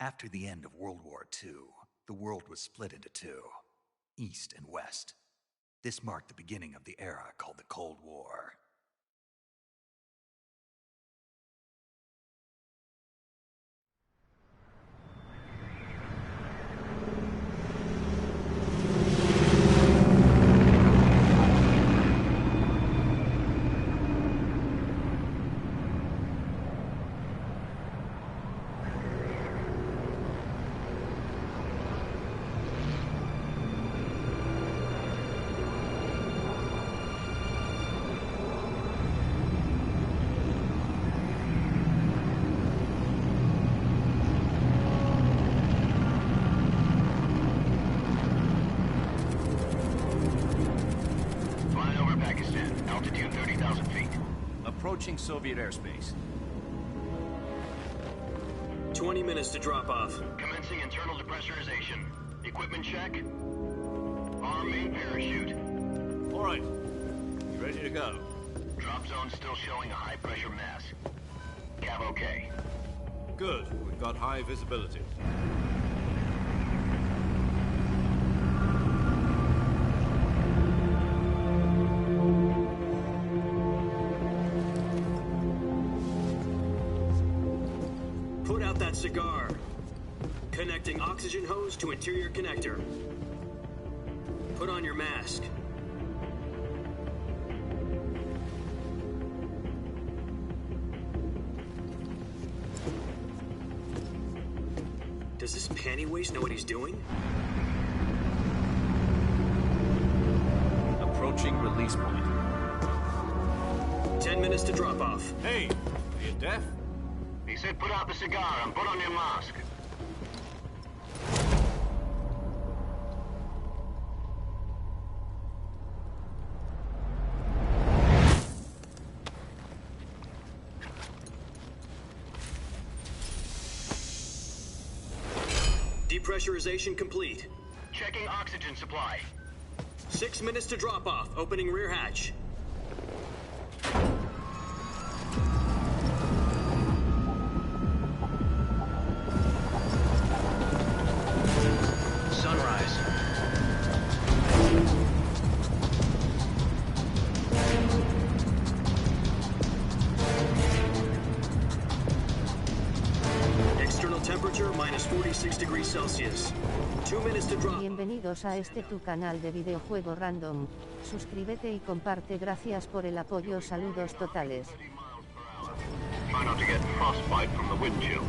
After the end of World War II, the world was split into two, East and West. This marked the beginning of the era called the Cold War. Approaching Soviet airspace. 20 minutes to drop off. Commencing internal depressurization. Equipment check. Arm main parachute. All right. You ready to go? Drop zone still showing a high pressure mass. Cav okay. Good. We've got high visibility. Cigar. Connecting oxygen hose to interior connector. Put on your mask. Does this panty waste know what he's doing? Approaching release point. 10 minutes to drop off. Hey, are you deaf? He said put out the cigar and put on your mask. Depressurization complete. Checking oxygen supply. 6 minutes to drop off. Opening rear hatch. Bienvenidos a este tu canal de videojuego random. Suscríbete y comparte. Gracias por el apoyo. Saludos totales. Try not to get frostbite from the wind chill.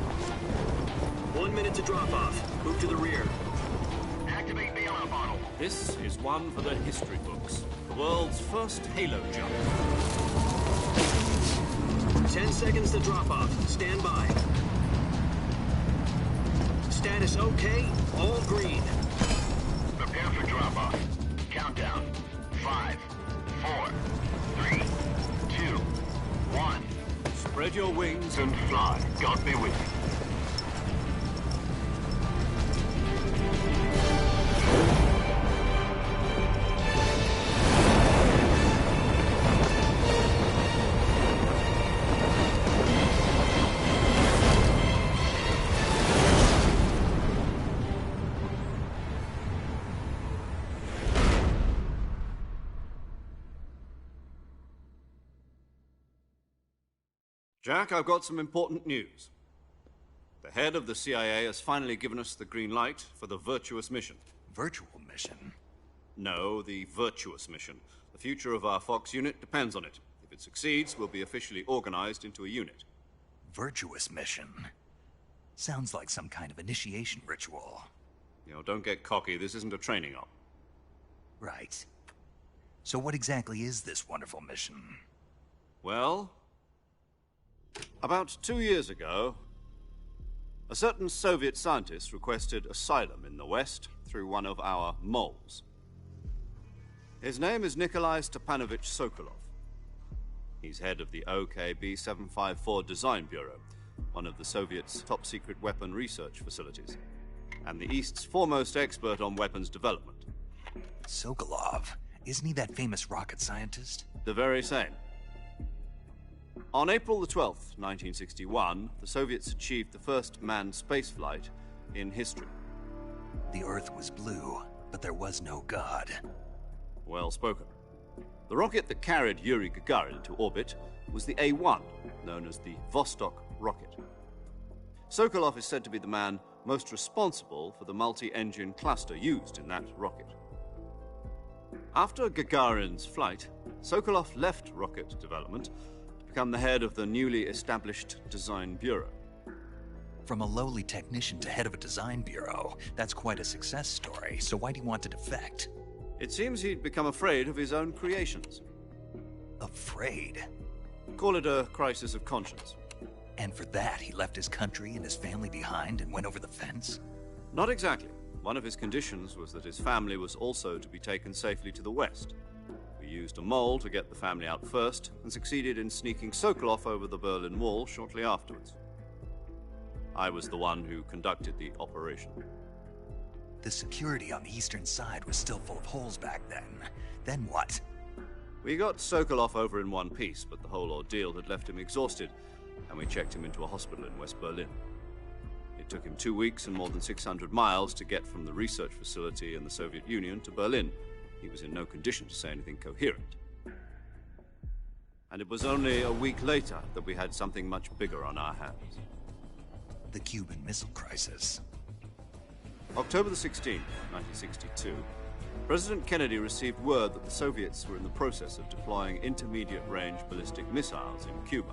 1 minute to drop off. Move to the rear. Activate bailout bottle. This is one for the history books. The world's first halo jump. 10 seconds to drop off. Stand by. Status okay, all green. Prepare for drop-off. Countdown. 5, 4, 3, 2, 1. Spread your wings And fly. God be with you. Jack, I've got some important news. The head of the CIA has finally given us the green light for the virtuous mission. Virtual mission? No, the virtuous mission. The future of our Fox unit depends on it. If it succeeds, we'll be officially organized into a unit. Virtuous mission? Sounds like some kind of initiation ritual. You know, don't get cocky. This isn't a training op. Right. So what exactly is this wonderful mission? Well, about 2 years ago, a certain Soviet scientist requested asylum in the West through one of our moles. His name is Nikolai Stepanovich Sokolov. He's head of the OKB-754 Design Bureau, one of the Soviets' top-secret weapon research facilities, and the East's foremost expert on weapons development. Sokolov? Isn't he that famous rocket scientist? The very same. On April the 12th, 1961, the Soviets achieved the first manned spaceflight in history. The Earth was blue, but there was no God. Well spoken. The rocket that carried Yuri Gagarin to orbit was the A-1, known as the Vostok rocket. Sokolov is said to be the man most responsible for the multi-engine cluster used in that rocket. After Gagarin's flight, Sokolov left rocket development to become the head of the newly established Design Bureau. From a lowly technician to head of a design bureau, that's quite a success story, so why do you want to defect? It seems he'd become afraid of his own creations. Afraid? Call it a crisis of conscience. And for that, he left his country and his family behind and went over the fence? Not exactly. One of his conditions was that his family was also to be taken safely to the west. We used a mole to get the family out first and succeeded in sneaking Sokolov over the Berlin Wall shortly afterwards. I was the one who conducted the operation. The security on the eastern side was still full of holes back then. Then what? We got Sokolov over in one piece, but the whole ordeal had left him exhausted, and we checked him into a hospital in West Berlin. It took him 2 weeks and more than 600 miles to get from the research facility in the Soviet Union to Berlin. He was in no condition to say anything coherent. And it was only a week later that we had something much bigger on our hands. The Cuban Missile Crisis. October the 16th, 1962, President Kennedy received word that the Soviets were in the process of deploying intermediate-range ballistic missiles in Cuba.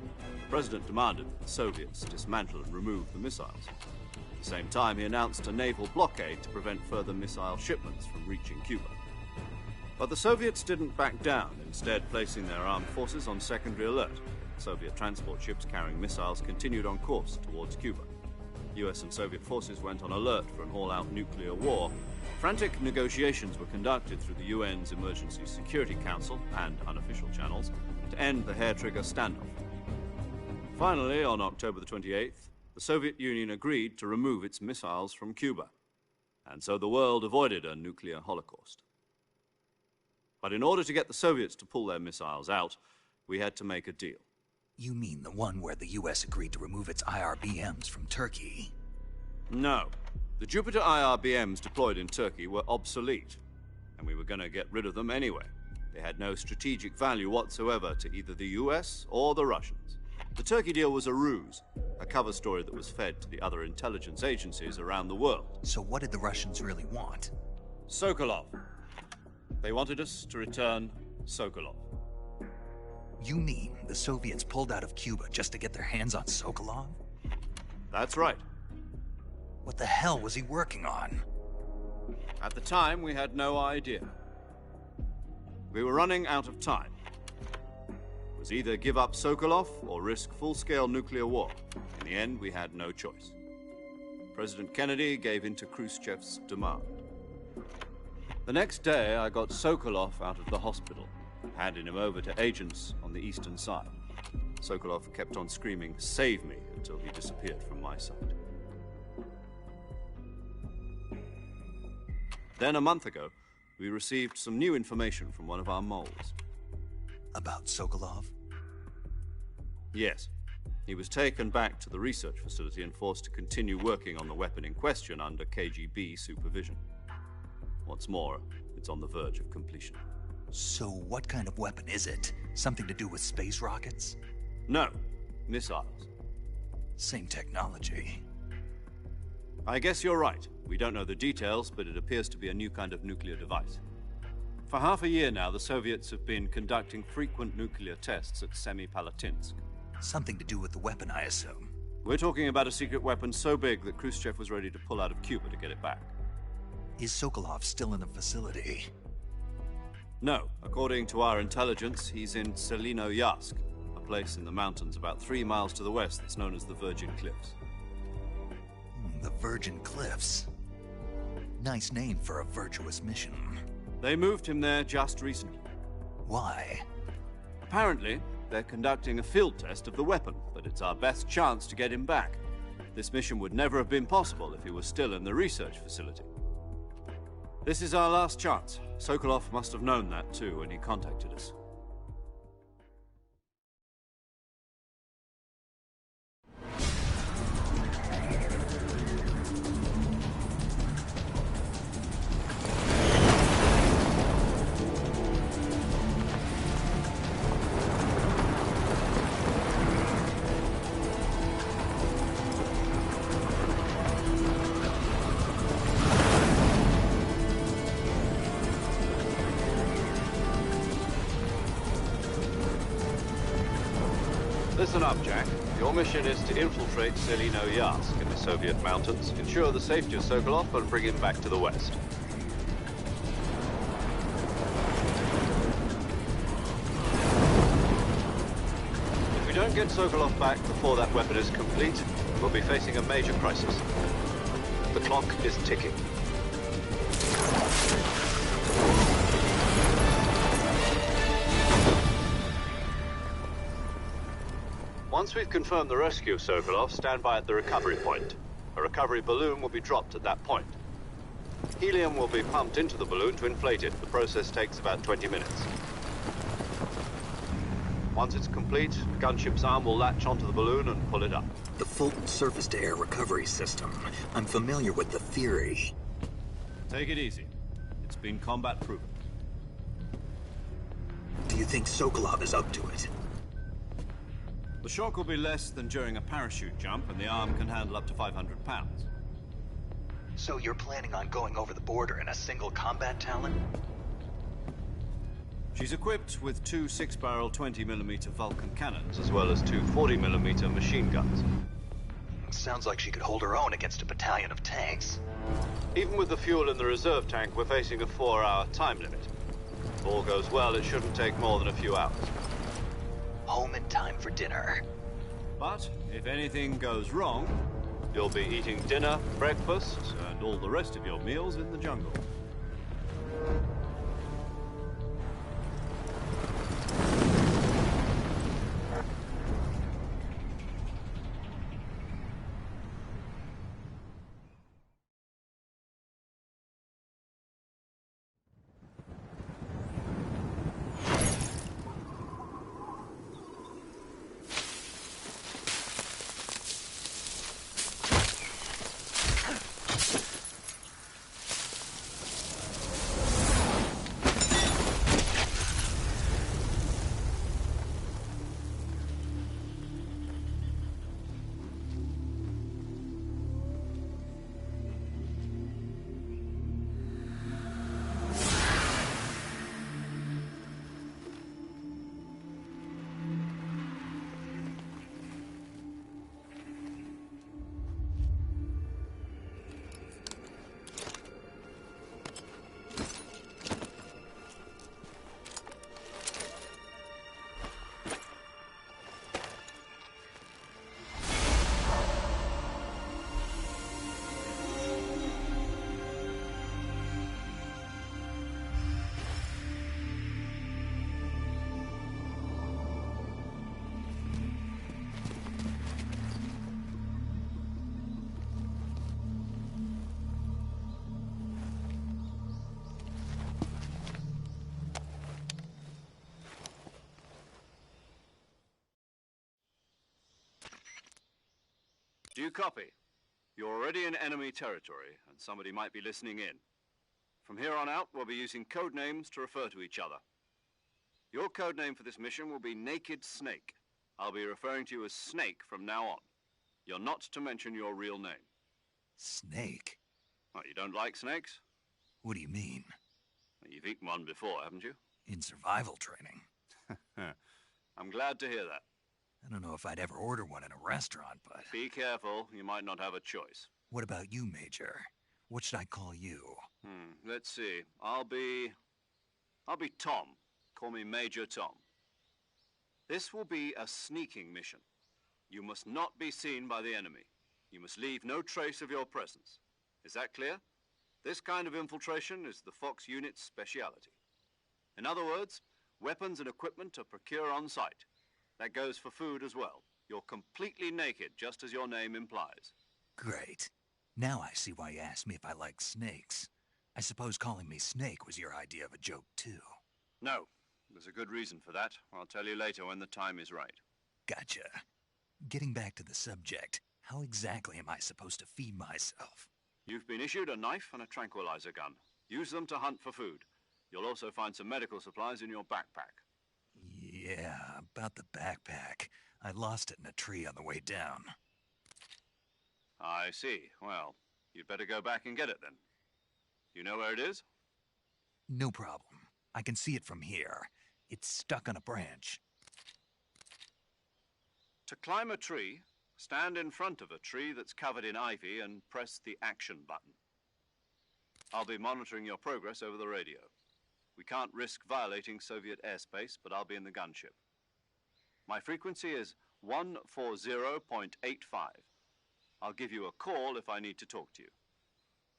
The President demanded that the Soviets dismantle and remove the missiles. At the same time, he announced a naval blockade to prevent further missile shipments from reaching Cuba. But the Soviets didn't back down, instead placing their armed forces on secondary alert. Soviet transport ships carrying missiles continued on course towards Cuba. US and Soviet forces went on alert for an all-out nuclear war. Frantic negotiations were conducted through the UN's Emergency Security Council and unofficial channels to end the hair-trigger standoff. Finally, on October the 28th, the Soviet Union agreed to remove its missiles from Cuba, and so the world avoided a nuclear holocaust. But in order to get the Soviets to pull their missiles out, we had to make a deal. You mean the one where the US agreed to remove its IRBMs from Turkey? No. The Jupiter IRBMs deployed in Turkey were obsolete, and we were going to get rid of them anyway. They had no strategic value whatsoever to either the US or the Russians. The Turkey deal was a ruse, a cover story that was fed to the other intelligence agencies around the world. So what did the Russians really want? Sokolov. They wanted us to return Sokolov. You mean the Soviets pulled out of Cuba just to get their hands on Sokolov? That's right. What the hell was he working on? At the time, we had no idea. We were running out of time. It was either give up Sokolov or risk full-scale nuclear war. In the end, we had no choice. President Kennedy gave in to Khrushchev's demand. The next day, I got Sokolov out of the hospital, handing him over to agents on the eastern side. Sokolov kept on screaming, "Save me," until he disappeared from my sight. Then a month ago, we received some new information from one of our moles. About Sokolov? Yes. He was taken back to the research facility and forced to continue working on the weapon in question under KGB supervision. What's more, it's on the verge of completion. So what kind of weapon is it? Something to do with space rockets? No, missiles. Same technology. I guess you're right. We don't know the details, but it appears to be a new kind of nuclear device. For half a year now, the Soviets have been conducting frequent nuclear tests at Semipalatinsk. Something to do with the weapon, I assume. We're talking about a secret weapon so big that Khrushchev was ready to pull out of Cuba to get it back. Is Sokolov still in the facility? No. According to our intelligence, he's in Selinoyarsk, a place in the mountains about 3 miles to the west that's known as the Virgin Cliffs. The Virgin Cliffs. Nice name for a virtuous mission. They moved him there just recently. Why? Apparently, they're conducting a field test of the weapon, but it's our best chance to get him back. This mission would never have been possible if he was still in the research facility. This is our last chance. Sokolov must have known that too when he contacted us. listen up, Jack. Your mission is to infiltrate Selino-Yarsk in the Soviet mountains, ensure the safety of Sokolov, and bring him back to the West. If we don't get Sokolov back before that weapon is complete, we'll be facing a major crisis. The clock is ticking. Once we've confirmed the rescue of Sokolov, stand by at the recovery point. A recovery balloon will be dropped at that point. Helium will be pumped into the balloon to inflate it. The process takes about 20 minutes. Once it's complete, the gunship's arm will latch onto the balloon and pull it up. The Fulton surface-to-air recovery system. I'm familiar with the theory. Take it easy. It's been combat-proven. Do you think Sokolov is up to it? The shock will be less than during a parachute jump, and the arm can handle up to 500 pounds. So you're planning on going over the border in a single combat Talon? She's equipped with two 6-barrel 20mm Vulcan cannons, as well as two 40mm machine guns. Sounds like she could hold her own against a battalion of tanks. Even with the fuel in the reserve tank, we're facing a 4-hour time limit. If all goes well, it shouldn't take more than a few hours. Home in time for dinner. But if anything goes wrong, you'll be eating dinner, breakfast, and all the rest of your meals in the jungle. Do you copy? You're already in enemy territory, and somebody might be listening in. From here on out, we'll be using code names to refer to each other. Your code name for this mission will be Naked Snake. I'll be referring to you as Snake from now on. You're not to mention your real name. Snake? Oh, you don't like snakes? What do you mean? You've eaten one before, haven't you? In survival training. I'm glad to hear that. I don't know if I'd ever order one in a restaurant, but... Be careful, you might not have a choice. What about you, Major? What should I call you? Let's see. I'll be Tom. Call me Major Tom. This will be a sneaking mission. You must not be seen by the enemy. You must leave no trace of your presence. Is that clear? This kind of infiltration is the Fox unit's speciality. In other words, weapons and equipment are procured on site. That goes for food as well. You're completely naked, just as your name implies. Great. Now I see why you asked me if I like snakes. I suppose calling me Snake was your idea of a joke, too. No. There's a good reason for that. I'll tell you later when the time is right. Gotcha. Getting back to the subject, how exactly am I supposed to feed myself? You've been issued a knife and a tranquilizer gun. Use them to hunt for food. You'll also find some medical supplies in your backpack. Yeah, about the backpack. I lost it in a tree on the way down. I see. Well, you'd better go back and get it then. You know where it is? No problem. I can see it from here. It's stuck on a branch. To climb a tree, stand in front of a tree that's covered in ivy and press the action button. I'll be monitoring your progress over the radio. We can't risk violating Soviet airspace, but I'll be in the gunship. My frequency is 140.85. I'll give you a call if I need to talk to you.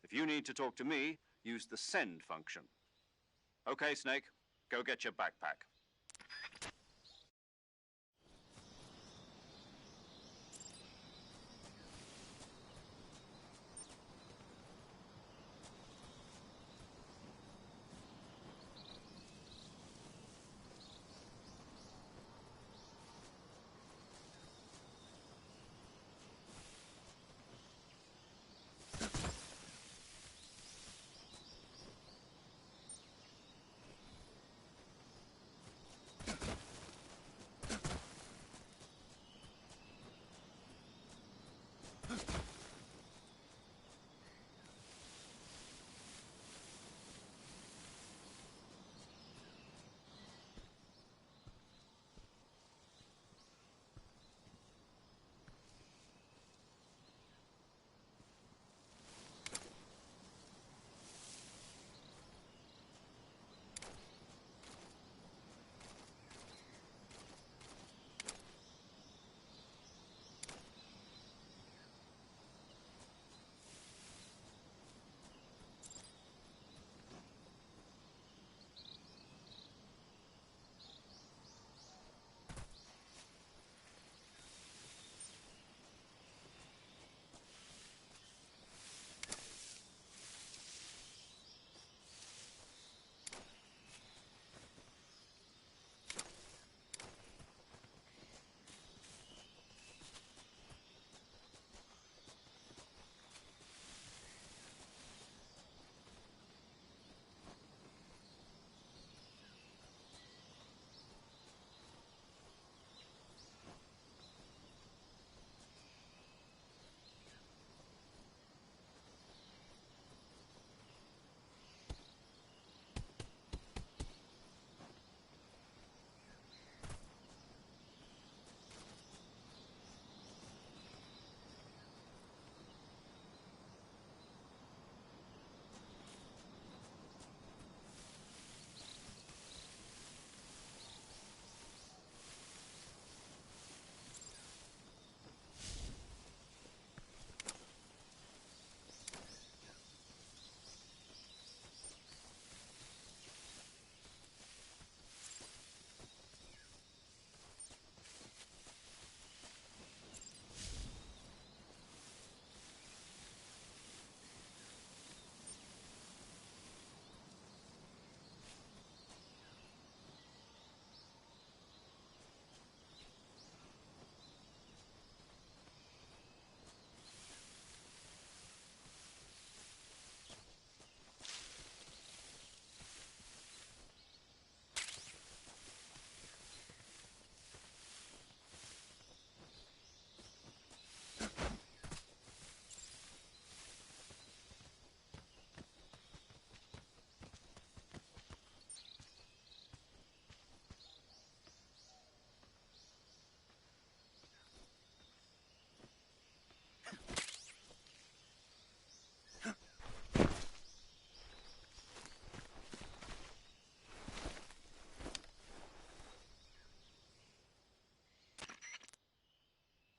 If you need to talk to me, use the send function. Okay, Snake, go get your backpack.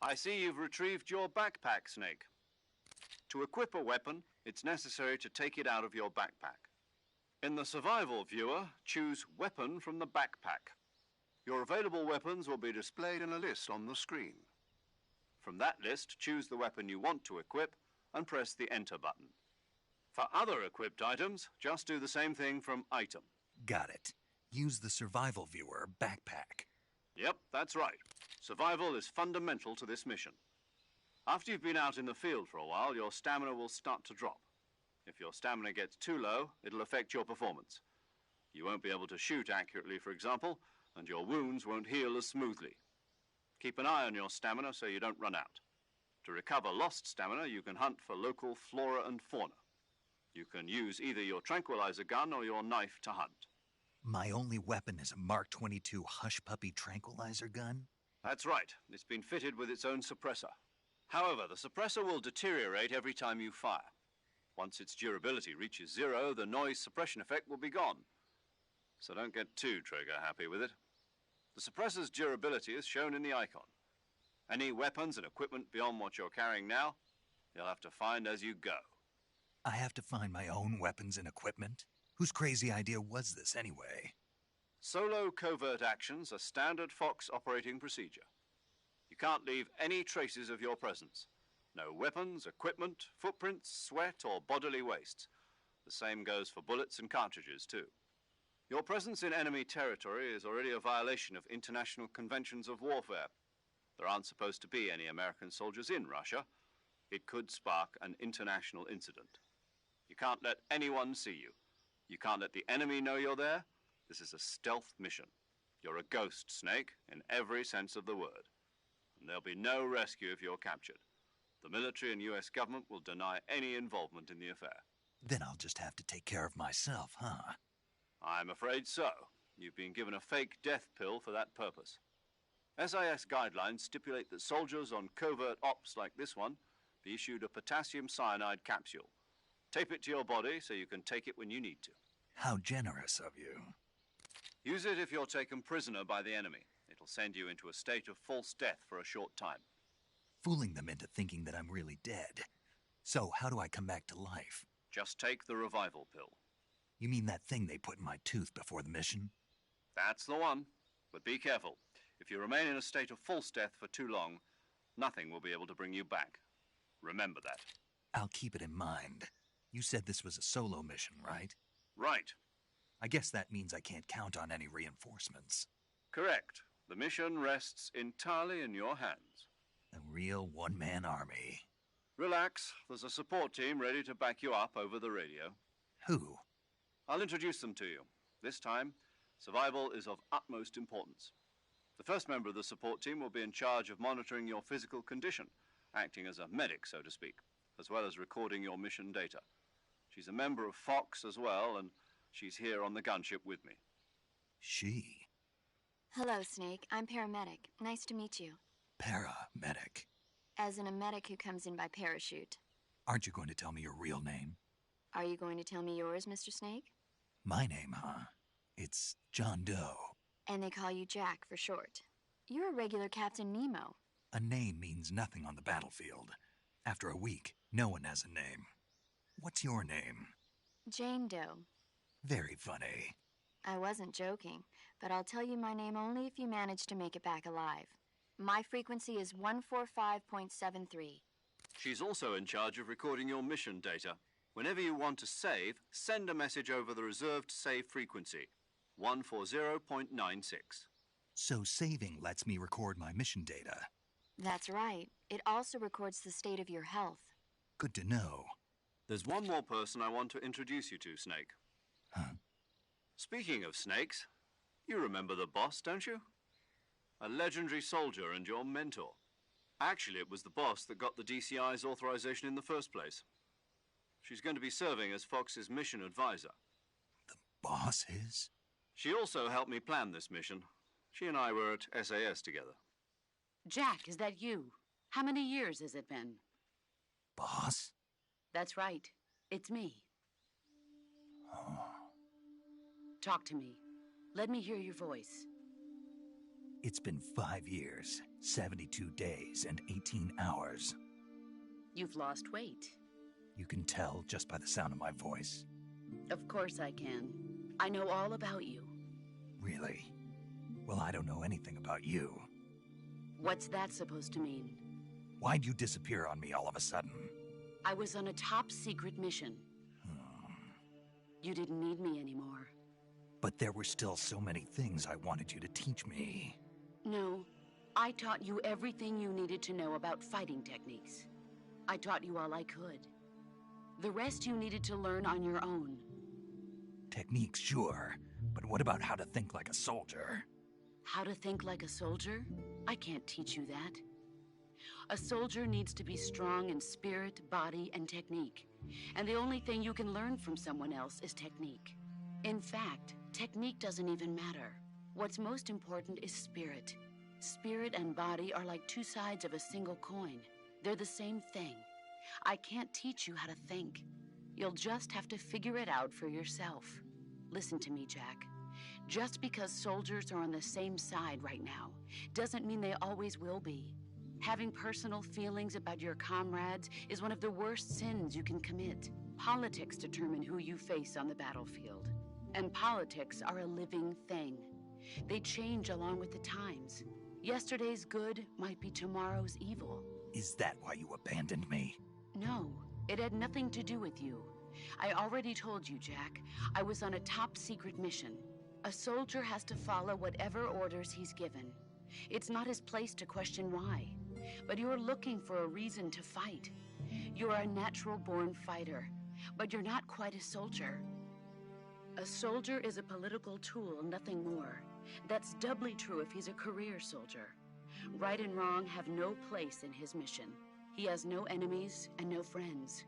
I see you've retrieved your backpack, Snake. To equip a weapon, it's necessary to take it out of your backpack. In the survival viewer, choose Weapon from the backpack. Your available weapons will be displayed in a list on the screen. From that list, choose the weapon you want to equip and press the Enter button. For other equipped items, just do the same thing from Item. Got it. Use the survival viewer backpack. Yep, that's right. Survival is fundamental to this mission. After you've been out in the field for a while, your stamina will start to drop. If your stamina gets too low, it'll affect your performance. You won't be able to shoot accurately, for example, and your wounds won't heal as smoothly. Keep an eye on your stamina so you don't run out. To recover lost stamina, you can hunt for local flora and fauna. You can use either your tranquilizer gun or your knife to hunt. My only weapon is a Mark 22 Hush Puppy tranquilizer gun? That's right. It's been fitted with its own suppressor. However, the suppressor will deteriorate every time you fire. Once its durability reaches 0, the noise suppression effect will be gone. So don't get too trigger-happy with it. The suppressor's durability is shown in the icon. Any weapons and equipment beyond what you're carrying now, you'll have to find as you go. I have to find my own weapons and equipment? Whose crazy idea was this, anyway? Solo covert actions are standard Fox operating procedure. You can't leave any traces of your presence. No weapons, equipment, footprints, sweat, or bodily wastes. The same goes for bullets and cartridges, too. Your presence in enemy territory is already a violation of international conventions of warfare. There aren't supposed to be any American soldiers in Russia. It could spark an international incident. You can't let anyone see you. You can't let the enemy know you're there. This is a stealth mission. You're a ghost, Snake, in every sense of the word. And there'll be no rescue if you're captured. The military and US government will deny any involvement in the affair. Then I'll just have to take care of myself, huh? I'm afraid so. You've been given a fake death pill for that purpose. SIS guidelines stipulate that soldiers on covert ops like this one be issued a potassium cyanide capsule. Tape it to your body so you can take it when you need to. How generous of you. Use it if you're taken prisoner by the enemy. It'll send you into a state of false death for a short time. Fooling them into thinking that I'm really dead. So, how do I come back to life? Just take the revival pill. You mean that thing they put in my tooth before the mission? That's the one. But be careful. If you remain in a state of false death for too long, nothing will be able to bring you back. Remember that. I'll keep it in mind. You said this was a solo mission, right? Right. I guess that means I can't count on any reinforcements. Correct. The mission rests entirely in your hands. A real one-man army. Relax. There's a support team ready to back you up over the radio. Who? I'll introduce them to you. This time, survival is of utmost importance. The first member of the support team will be in charge of monitoring your physical condition, acting as a medic, so to speak, as well as recording your mission data. She's a member of Fox as well, and she's here on the gunship with me. She? Hello, Snake. I'm paramedic. Nice to meet you. Paramedic. As in a medic who comes in by parachute. Aren't you going to tell me your real name? Are you going to tell me yours, Mr. Snake? My name, huh? It's John Doe. And they call you Jack for short. You're a regular Captain Nemo. A name means nothing on the battlefield. After a week, no one has a name. What's your name? Jane Doe. Very funny. I wasn't joking, but I'll tell you my name only if you manage to make it back alive. My frequency is 145.73. She's also in charge of recording your mission data. Whenever you want to save, send a message over the reserved save frequency, 140.96. So saving lets me record my mission data. That's right. It also records the state of your health. Good to know. There's one more person I want to introduce you to, Snake. Huh? Speaking of snakes, you remember the boss, don't you? A legendary soldier and your mentor. Actually, it was the boss that got the DCI's authorization in the first place. She's going to be serving as Fox's mission advisor. The boss is? She also helped me plan this mission. She and I were at SAS together. Jack, is that you? How many years has it been? Boss? That's right. It's me. Oh. Talk to me. Let me hear your voice. It's been 5 years, 72 days, and 18 hours. You've lost weight. You can tell just by the sound of my voice. Of course I can. I know all about you. Really? Well, I don't know anything about you. What's that supposed to mean? Why'd you disappear on me all of a sudden? I was on a top-secret mission. You didn't need me anymore. But there were still so many things I wanted you to teach me. No, I taught you everything you needed to know about fighting techniques. I taught you all I could. The rest you needed to learn on your own. Techniques, sure. But what about how to think like a soldier? How to think like a soldier? I can't teach you that. A soldier needs to be strong in spirit, body, and technique. And the only thing you can learn from someone else is technique. In fact, technique doesn't even matter. What's most important is spirit. Spirit and body are like two sides of a single coin. They're the same thing. I can't teach you how to think. You'll just have to figure it out for yourself. Listen to me, Jack. Just because soldiers are on the same side right now doesn't mean they always will be. Having personal feelings about your comrades is one of the worst sins you can commit. Politics determine who you face on the battlefield. And politics are a living thing. They change along with the times. Yesterday's good might be tomorrow's evil. Is that why you abandoned me? No, it had nothing to do with you. I already told you, Jack. I was on a top-secret mission. A soldier has to follow whatever orders he's given. It's not his place to question why. But you're looking for a reason to fight. You're a natural-born fighter, but you're not quite a soldier. A soldier is a political tool, nothing more. That's doubly true if he's a career soldier. Right and wrong have no place in his mission. He has no enemies and no friends.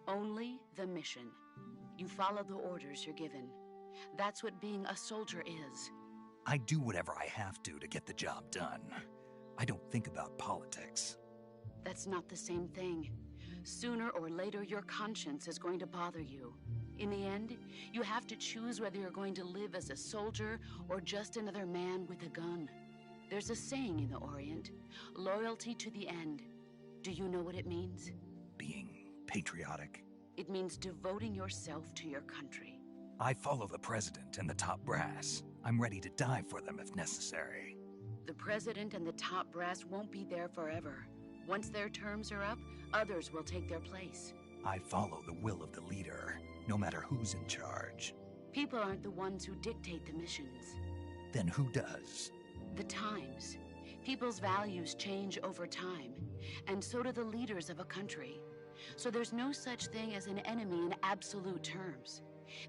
Only the mission. You follow the orders you're given. That's what being a soldier is. I do whatever I have to get the job done. I don't think about politics. That's not the same thing. Sooner or later, your conscience is going to bother you. In the end, you have to choose whether you're going to live as a soldier or just another man with a gun. There's a saying in the Orient, loyalty to the end. Do you know what it means? Being patriotic. It means devoting yourself to your country. I follow the president and the top brass. I'm ready to die for them if necessary. The president and the top brass won't be there forever. Once their terms are up, others will take their place. I follow the will of the leader, no matter who's in charge. People aren't the ones who dictate the missions. Then who does? The times. People's values change over time, and so do the leaders of a country. So there's no such thing as an enemy in absolute terms.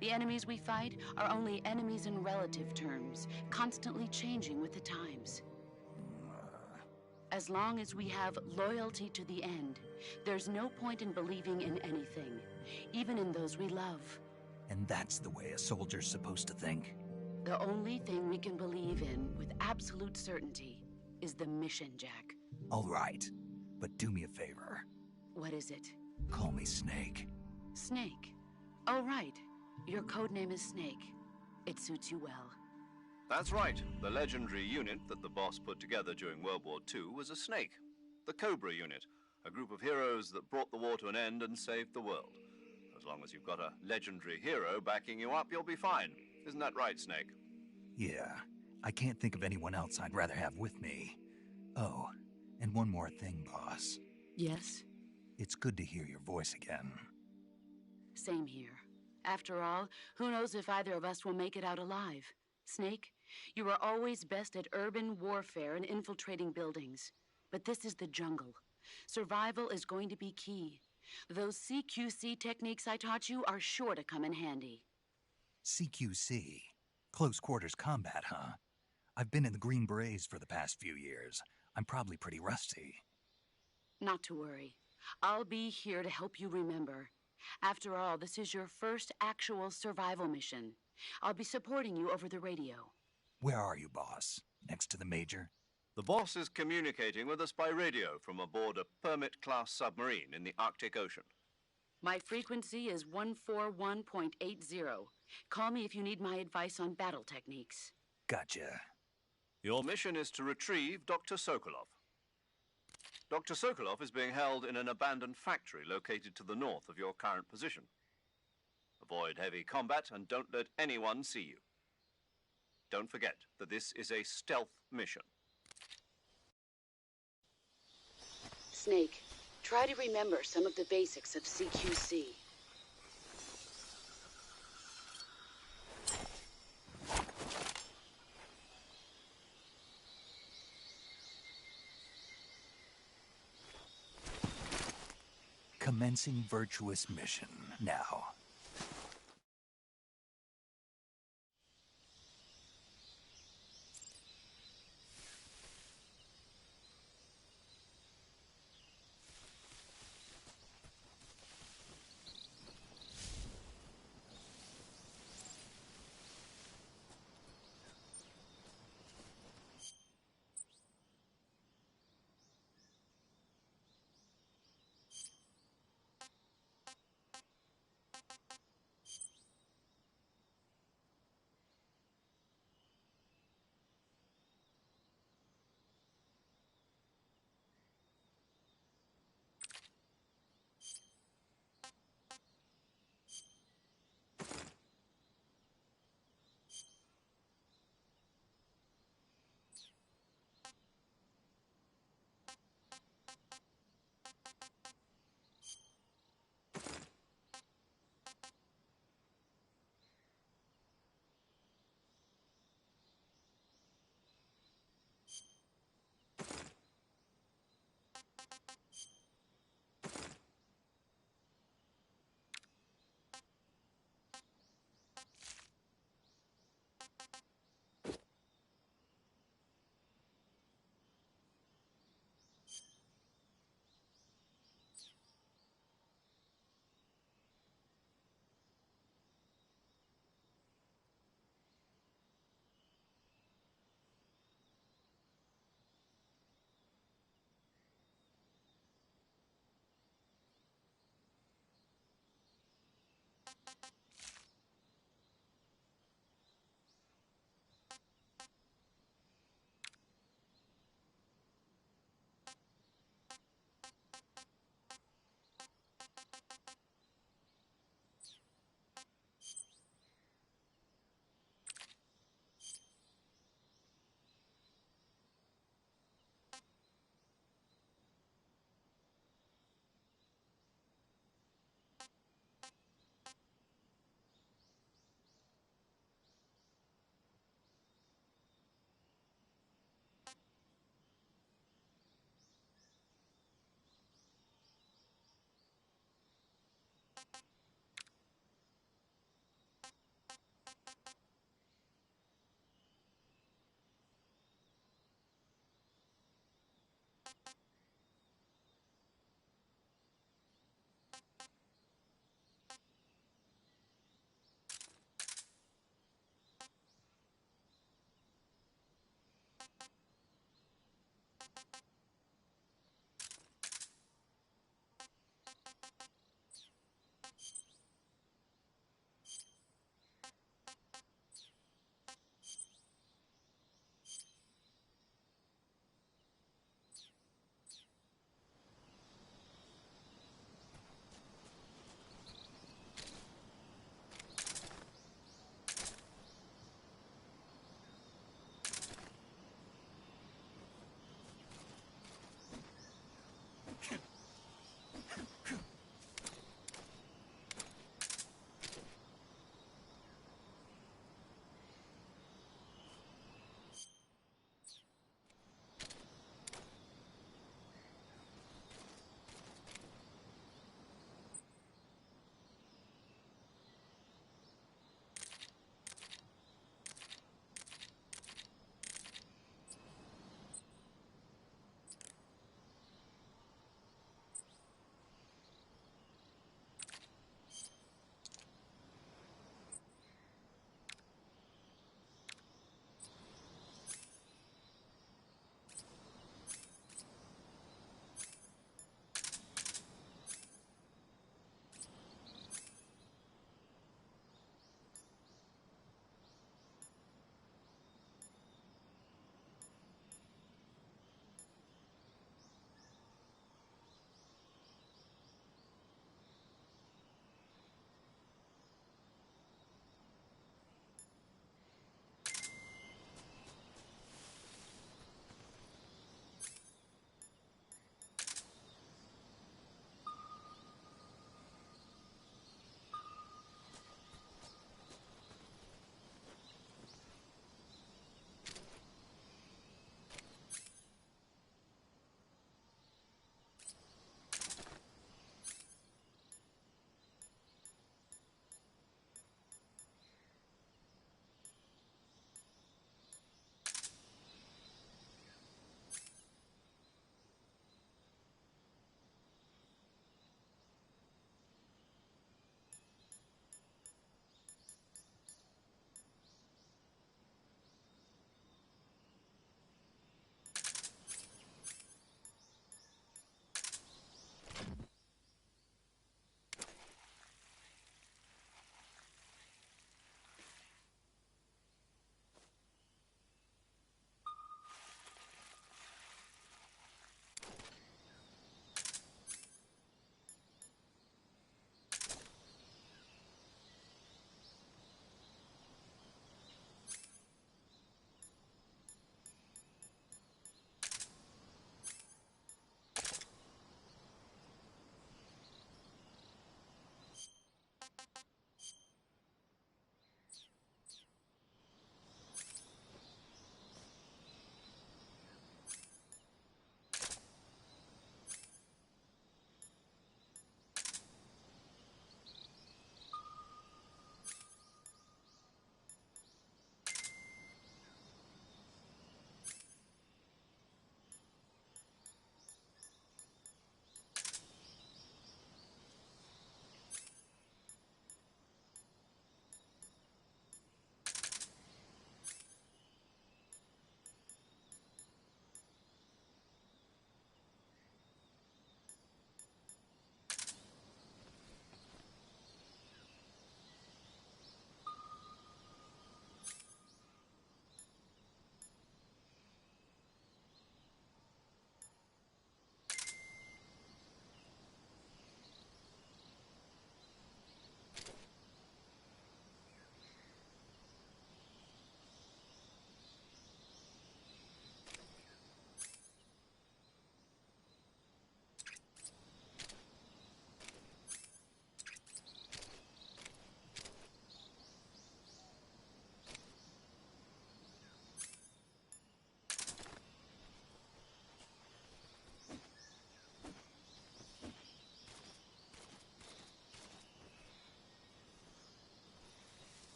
The enemies we fight are only enemies in relative terms, constantly changing with the times. As long as we have loyalty to the end, there's no point in believing in anything, even in those we love. And that's the way a soldier's supposed to think? The only thing we can believe in with absolute certainty is the mission, Jack. All right, but do me a favor. What is it? Call me Snake. Snake? Oh, right. Your codename is Snake. It suits you well. That's right. The legendary unit that the boss put together during World War II was a snake. The Cobra unit, a group of heroes that brought the war to an end and saved the world. As long as you've got a legendary hero backing you up, you'll be fine. Isn't that right, Snake? Yeah. I can't think of anyone else I'd rather have with me. Oh, and one more thing, boss. Yes? It's good to hear your voice again. Same here. After all, who knows if either of us will make it out alive? Snake, you are always best at urban warfare and infiltrating buildings. But this is the jungle. Survival is going to be key. Those CQC techniques I taught you are sure to come in handy. CQC? Close quarters combat, huh? I've been in the Green Berets for the past few years. I'm probably pretty rusty. Not to worry. I'll be here to help you remember. After all, this is your first actual survival mission. I'll be supporting you over the radio. Where are you, boss? Next to the Major? The boss is communicating with us by radio from aboard a Permit-class submarine in the Arctic Ocean. My frequency is 141.80. Call me if you need my advice on battle techniques. Gotcha. Your mission is to retrieve Dr. Sokolov. Dr. Sokolov is being held in an abandoned factory located to the north of your current position. Avoid heavy combat and don't let anyone see you. Don't forget that this is a stealth mission. Snake, try to remember some of the basics of CQC. Commencing virtuous mission now.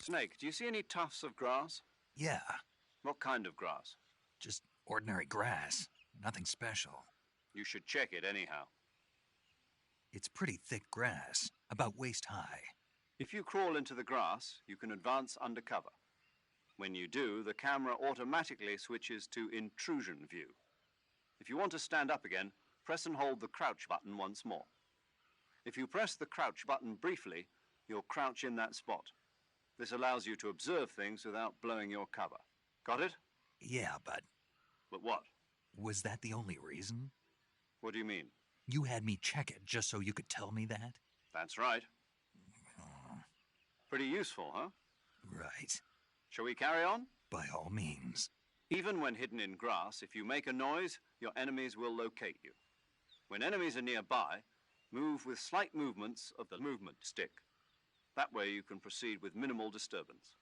Snake, do you see any tufts of grass? Yeah, What kind of grass? just ordinary grass. Nothing special. You should check it anyhow. It's pretty thick grass, about waist high. If you crawl into the grass, you can advance under cover. When you do, the camera automatically switches to intrusion view. If you want to stand up again, press and hold the crouch button once more. If you press the crouch button briefly, you'll crouch in that spot. This allows you to observe things without blowing your cover. Got it? Yeah, but But what? was that the only reason? What do you mean? You had me check it just so you could tell me that? That's right. Pretty useful, huh? Right. Shall we carry on? By all means. Even when hidden in grass, if you make a noise, your enemies will locate you. When enemies are nearby, move with slight movements of the movement stick. That way you can proceed with minimal disturbance.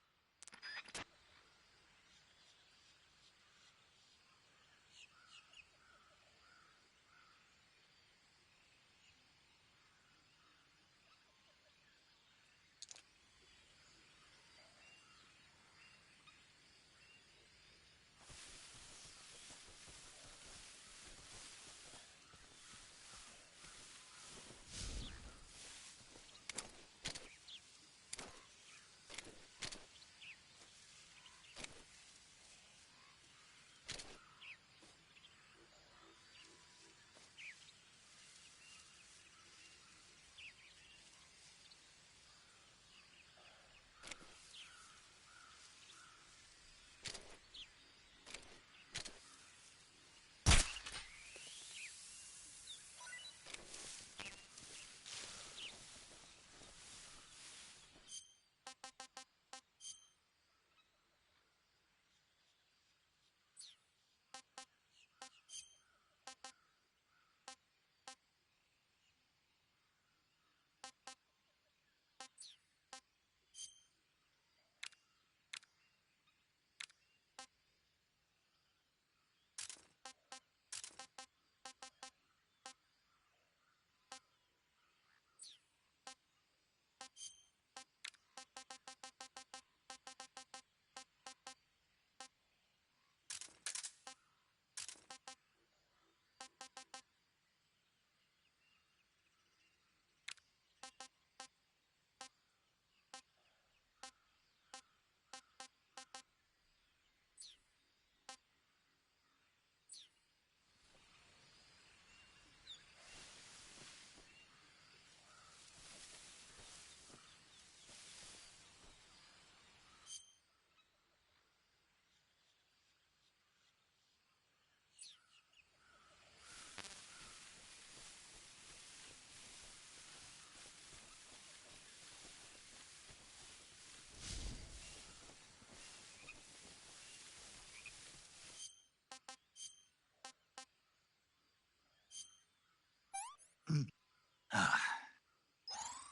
Ah,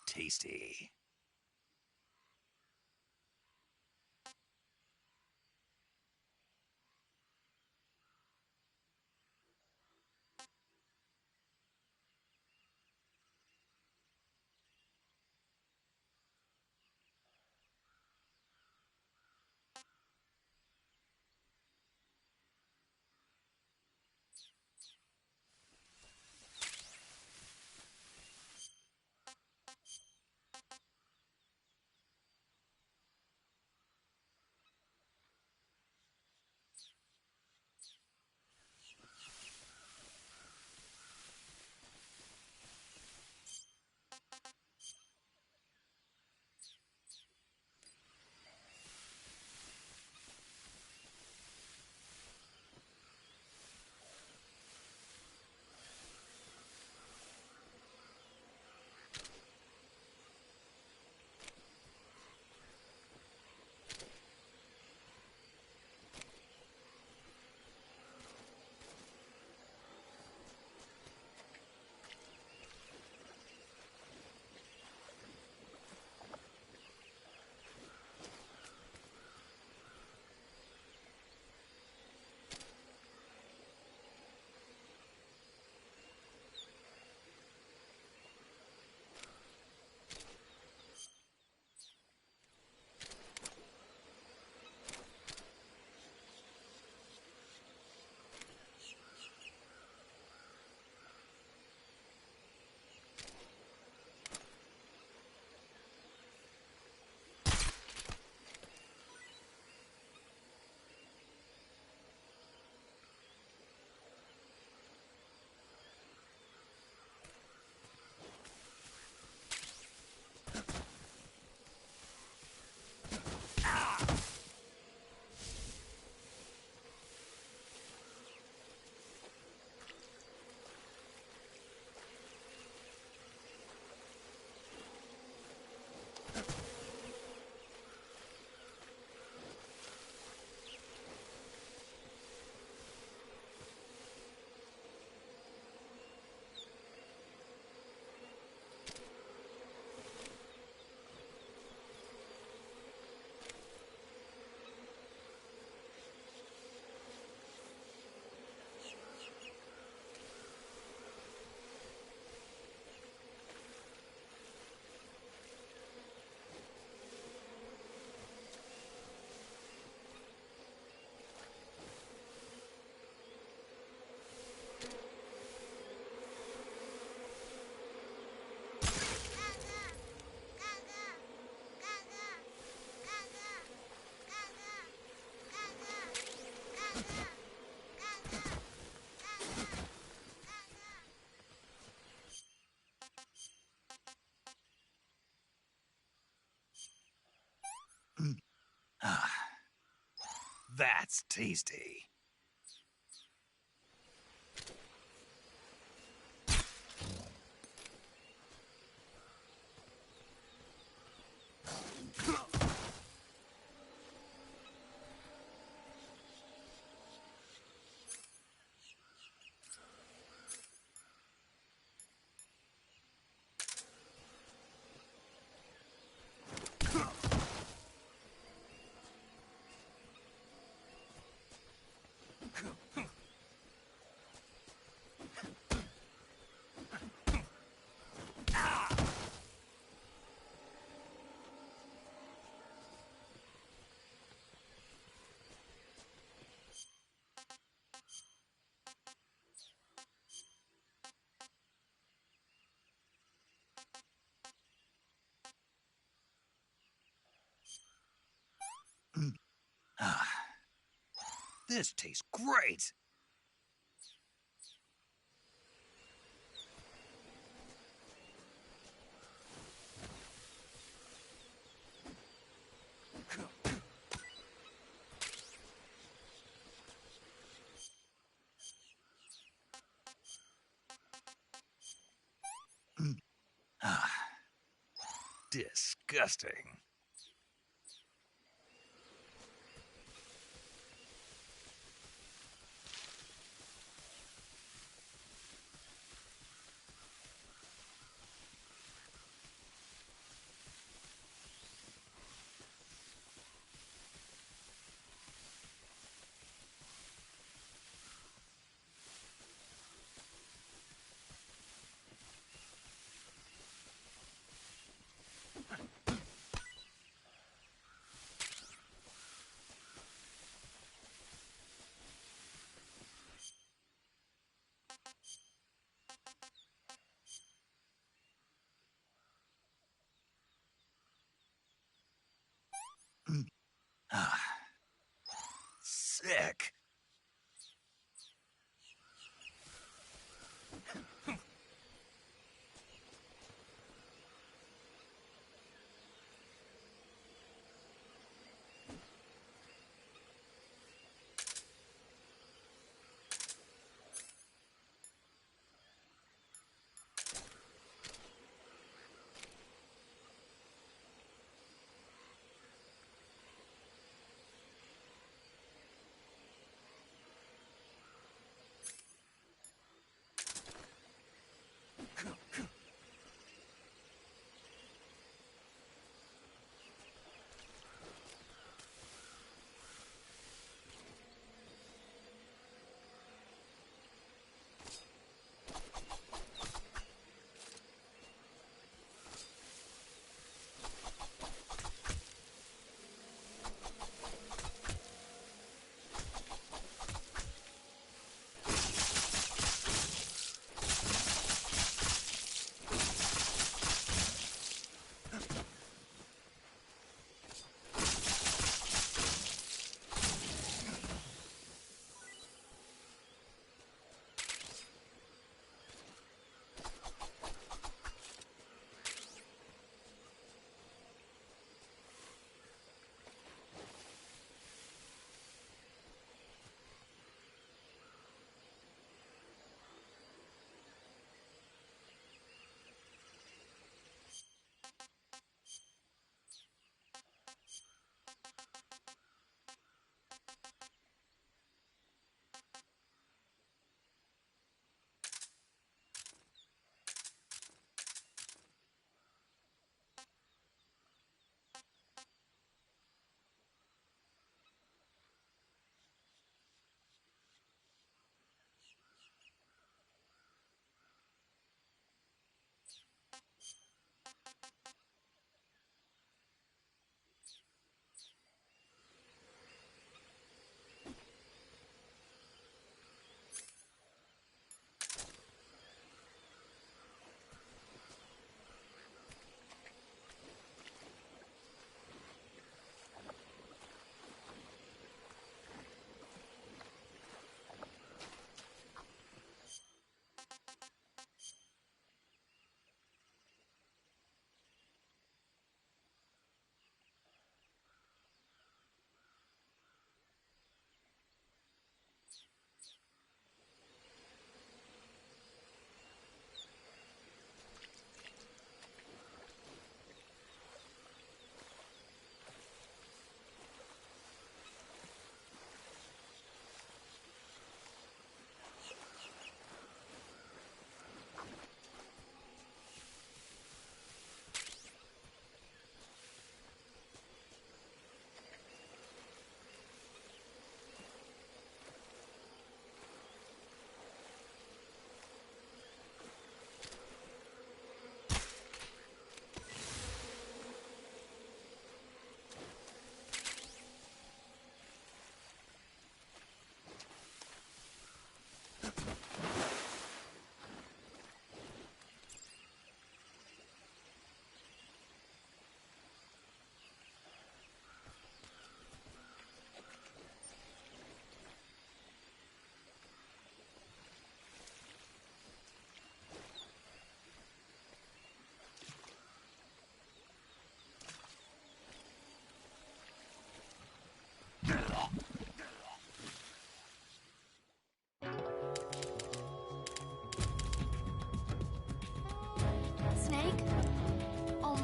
tasty. That's tasty. This tastes great! Disgusting.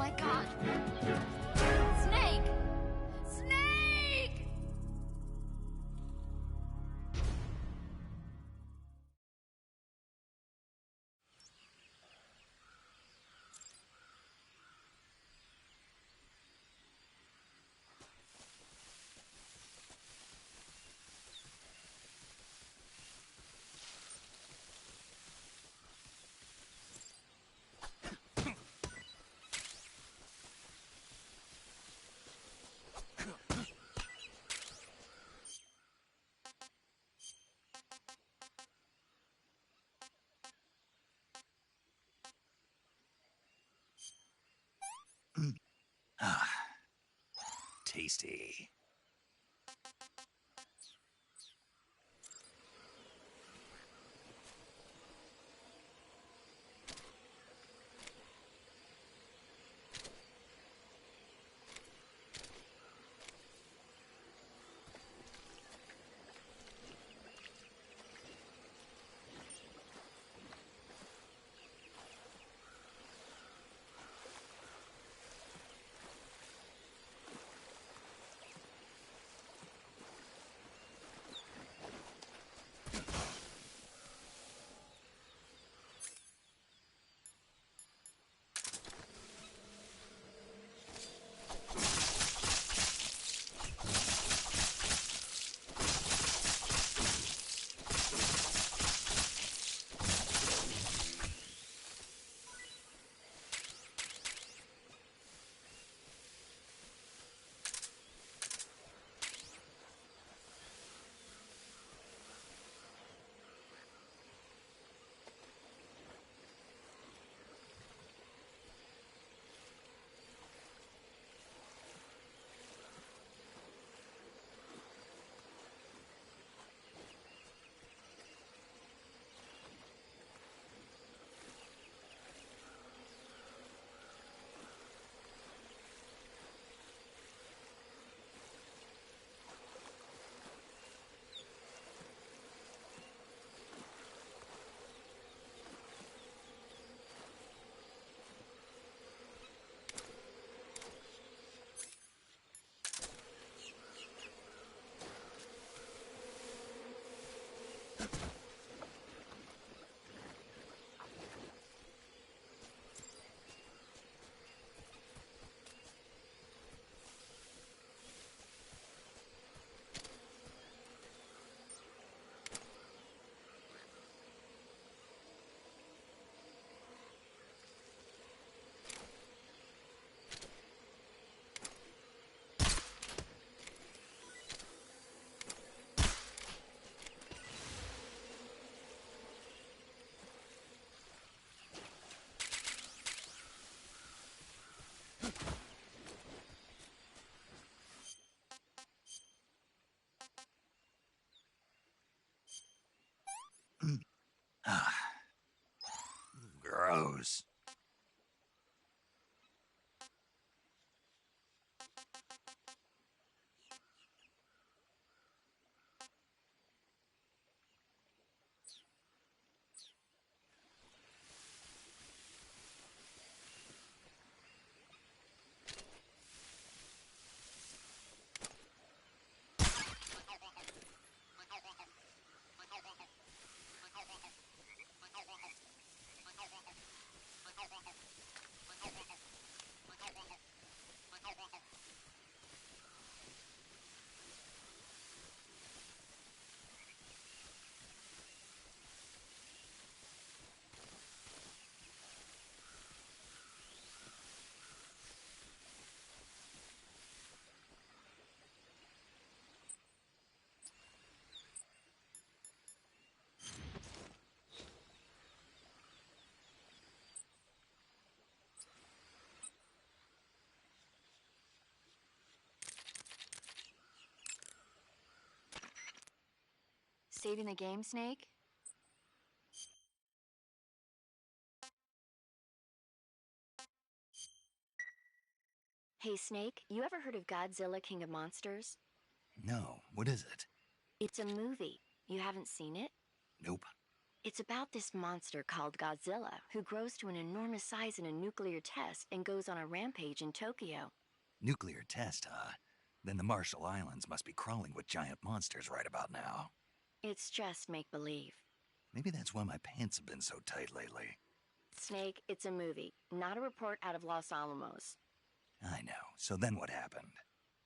my god! Snake! Snake! Ah, tasty. Ah, gross. Saving the game, Snake? Hey, Snake, you ever heard of Godzilla King of Monsters? No, what is it? It's a movie. You haven't seen it? Nope. It's about this monster called Godzilla, who grows to an enormous size in a nuclear test and goes on a rampage in Tokyo. Nuclear test, huh? Then the Marshall Islands must be crawling with giant monsters right about now. It's just make-believe. Maybe that's why my pants have been so tight lately. Snake, it's a movie, not a report out of Los Alamos. I know. So then what happened?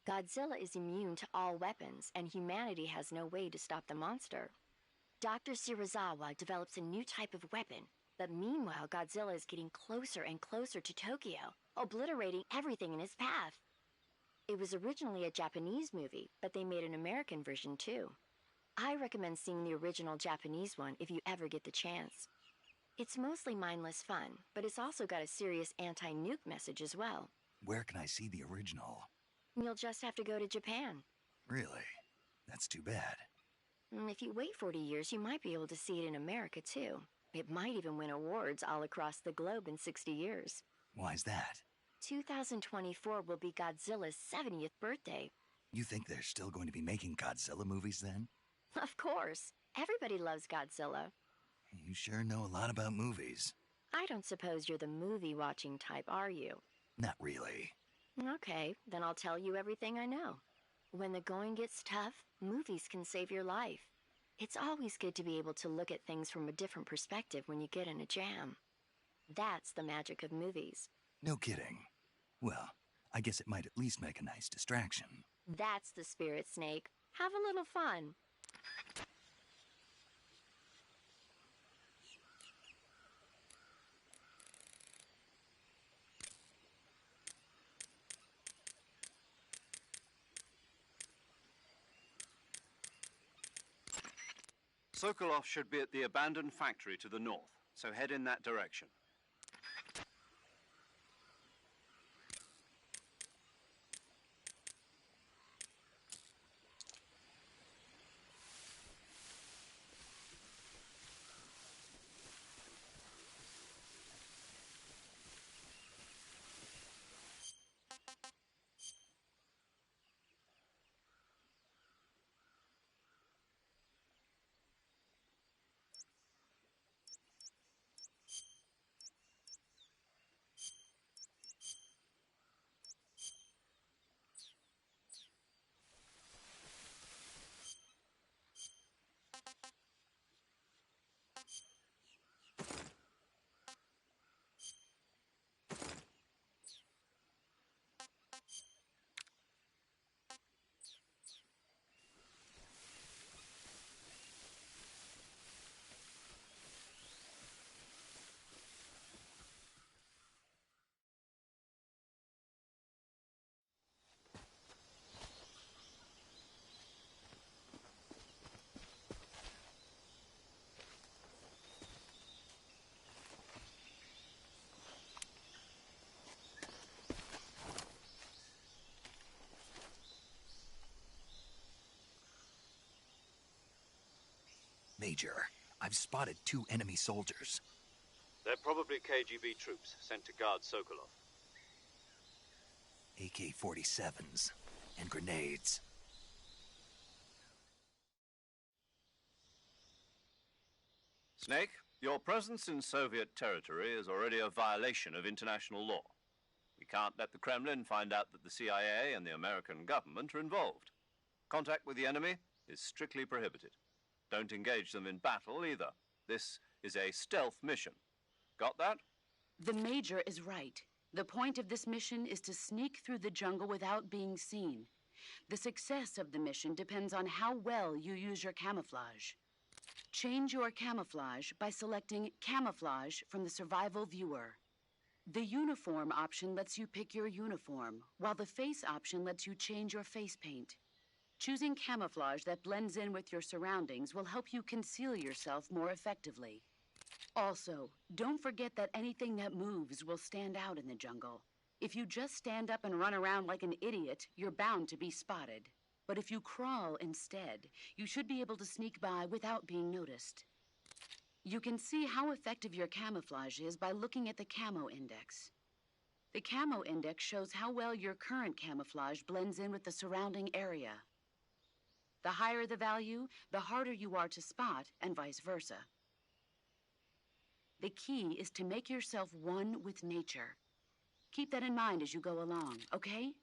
Godzilla is immune to all weapons, and humanity has no way to stop the monster. Dr. Shirazawa develops a new type of weapon, but meanwhile Godzilla is getting closer and closer to Tokyo, obliterating everything in his path. It was originally a Japanese movie, but they made an American version too. I recommend seeing the original Japanese one if you ever get the chance. It's mostly mindless fun, but it's also got a serious anti-nuke message as well. Where can I see the original? You'll just have to go to Japan. Really? That's too bad. If you wait 40 years, you might be able to see it in America too. It might even win awards all across the globe in 60 years. Why's that? 2024 will be Godzilla's 70th birthday. You think they're still going to be making Godzilla movies then? Of course. Everybody loves Godzilla. You sure know a lot about movies. I don't suppose you're the movie-watching type, are you? Not really. Okay, then I'll tell you everything I know. When the going gets tough, movies can save your life. It's always good to be able to look at things from a different perspective when you get in a jam. That's the magic of movies. No kidding. Well, I guess it might at least make a nice distraction. That's the spirit, Snake. Have a little fun. Sokolov should be at the abandoned factory to the north, so head in that direction. Major, I've spotted 2 enemy soldiers. They're probably KGB troops sent to guard Sokolov. AK-47s and grenades. Snake, your presence in Soviet territory is already a violation of international law. We can't let the Kremlin find out that the CIA and the American government are involved. Contact with the enemy is strictly prohibited. Don't engage them in battle either. This is a stealth mission. Got that? The Major is right. The point of this mission is to sneak through the jungle without being seen. The success of the mission depends on how well you use your camouflage. Change your camouflage by selecting Camouflage from the Survival Viewer. The Uniform option lets you pick your uniform, while the Face option lets you change your face paint. Choosing camouflage that blends in with your surroundings will help you conceal yourself more effectively. Also, don't forget that anything that moves will stand out in the jungle. If you just stand up and run around like an idiot, you're bound to be spotted. But if you crawl instead, you should be able to sneak by without being noticed. You can see how effective your camouflage is by looking at the Camo Index. The Camo Index shows how well your current camouflage blends in with the surrounding area. The higher the value, the harder you are to spot, and vice versa. The key is to make yourself one with nature. Keep that in mind as you go along, okay?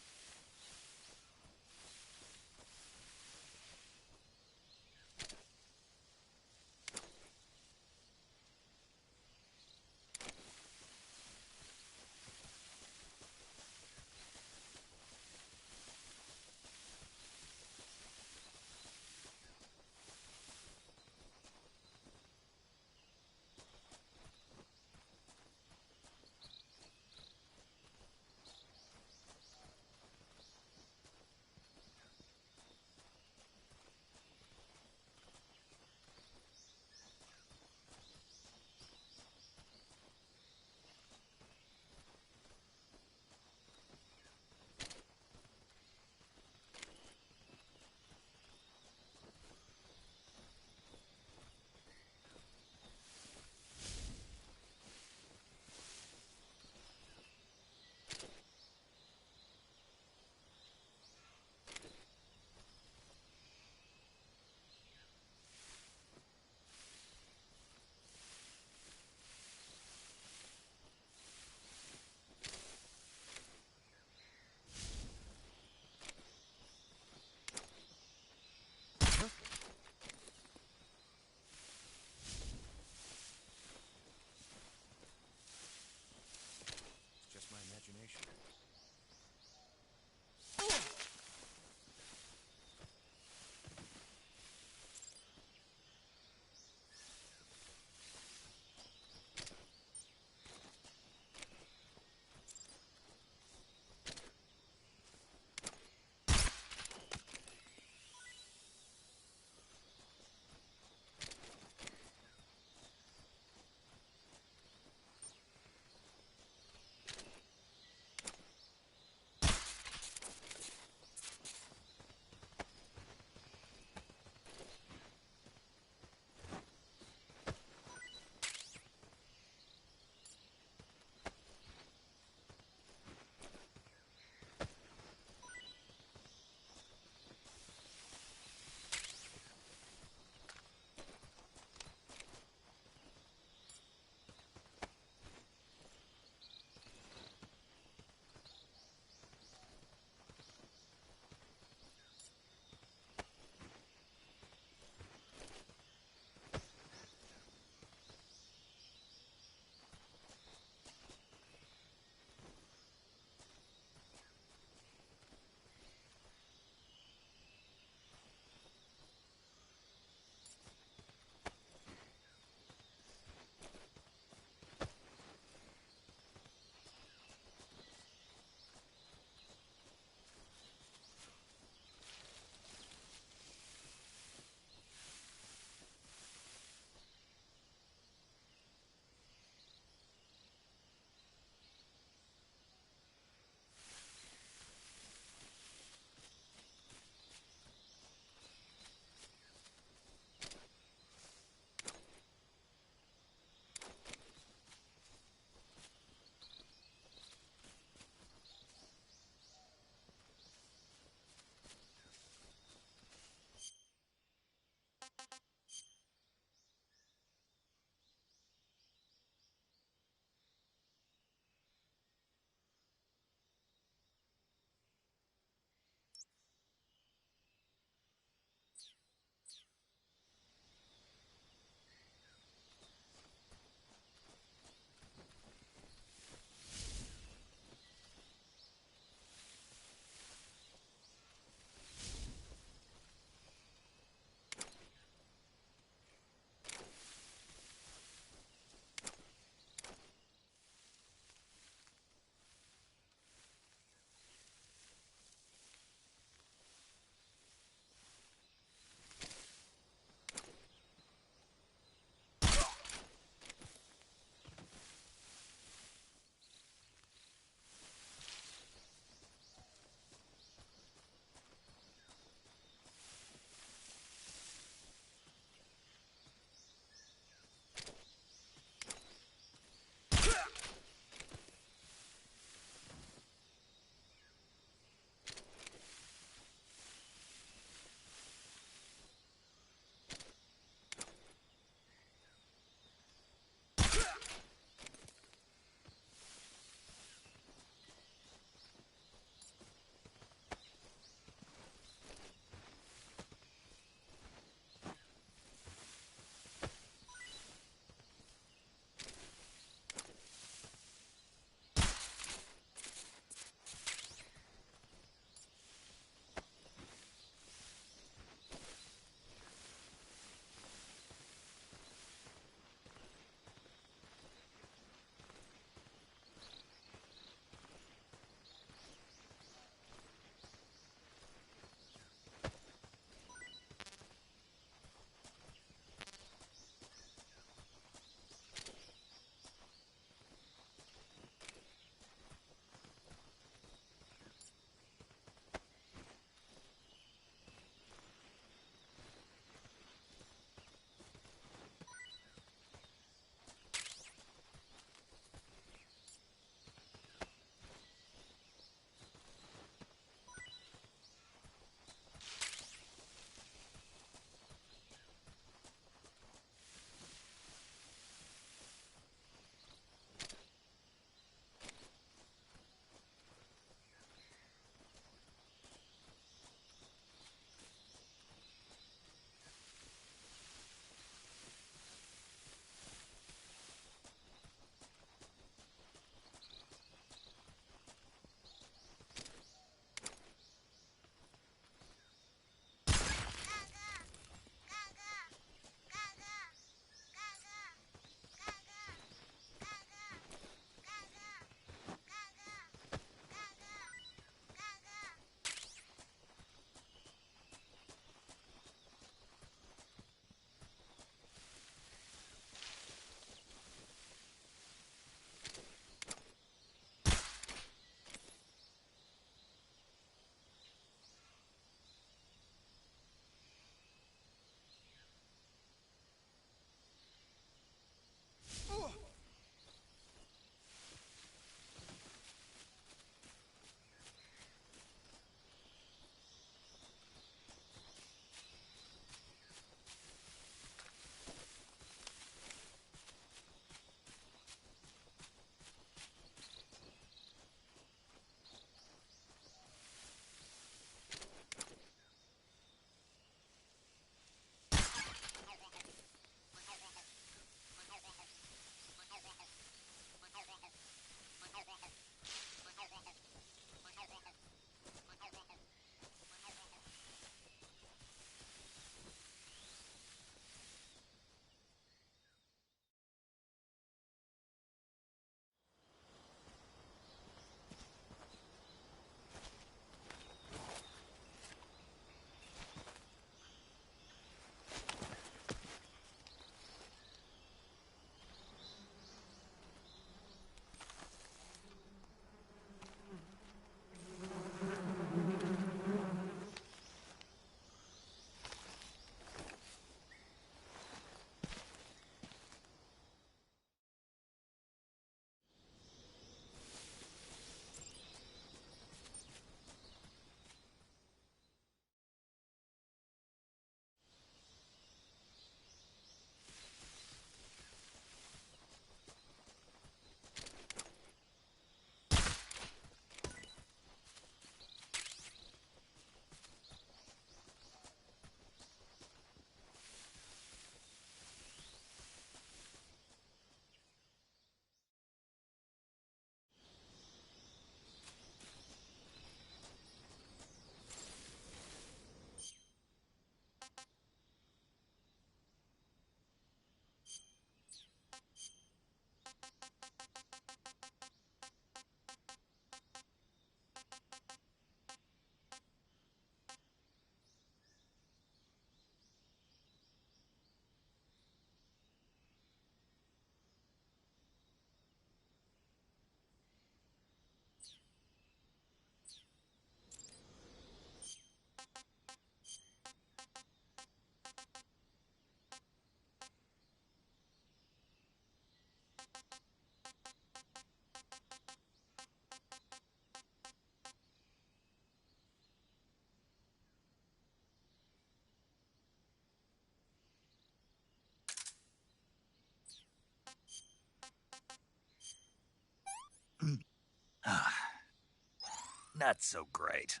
Not so great.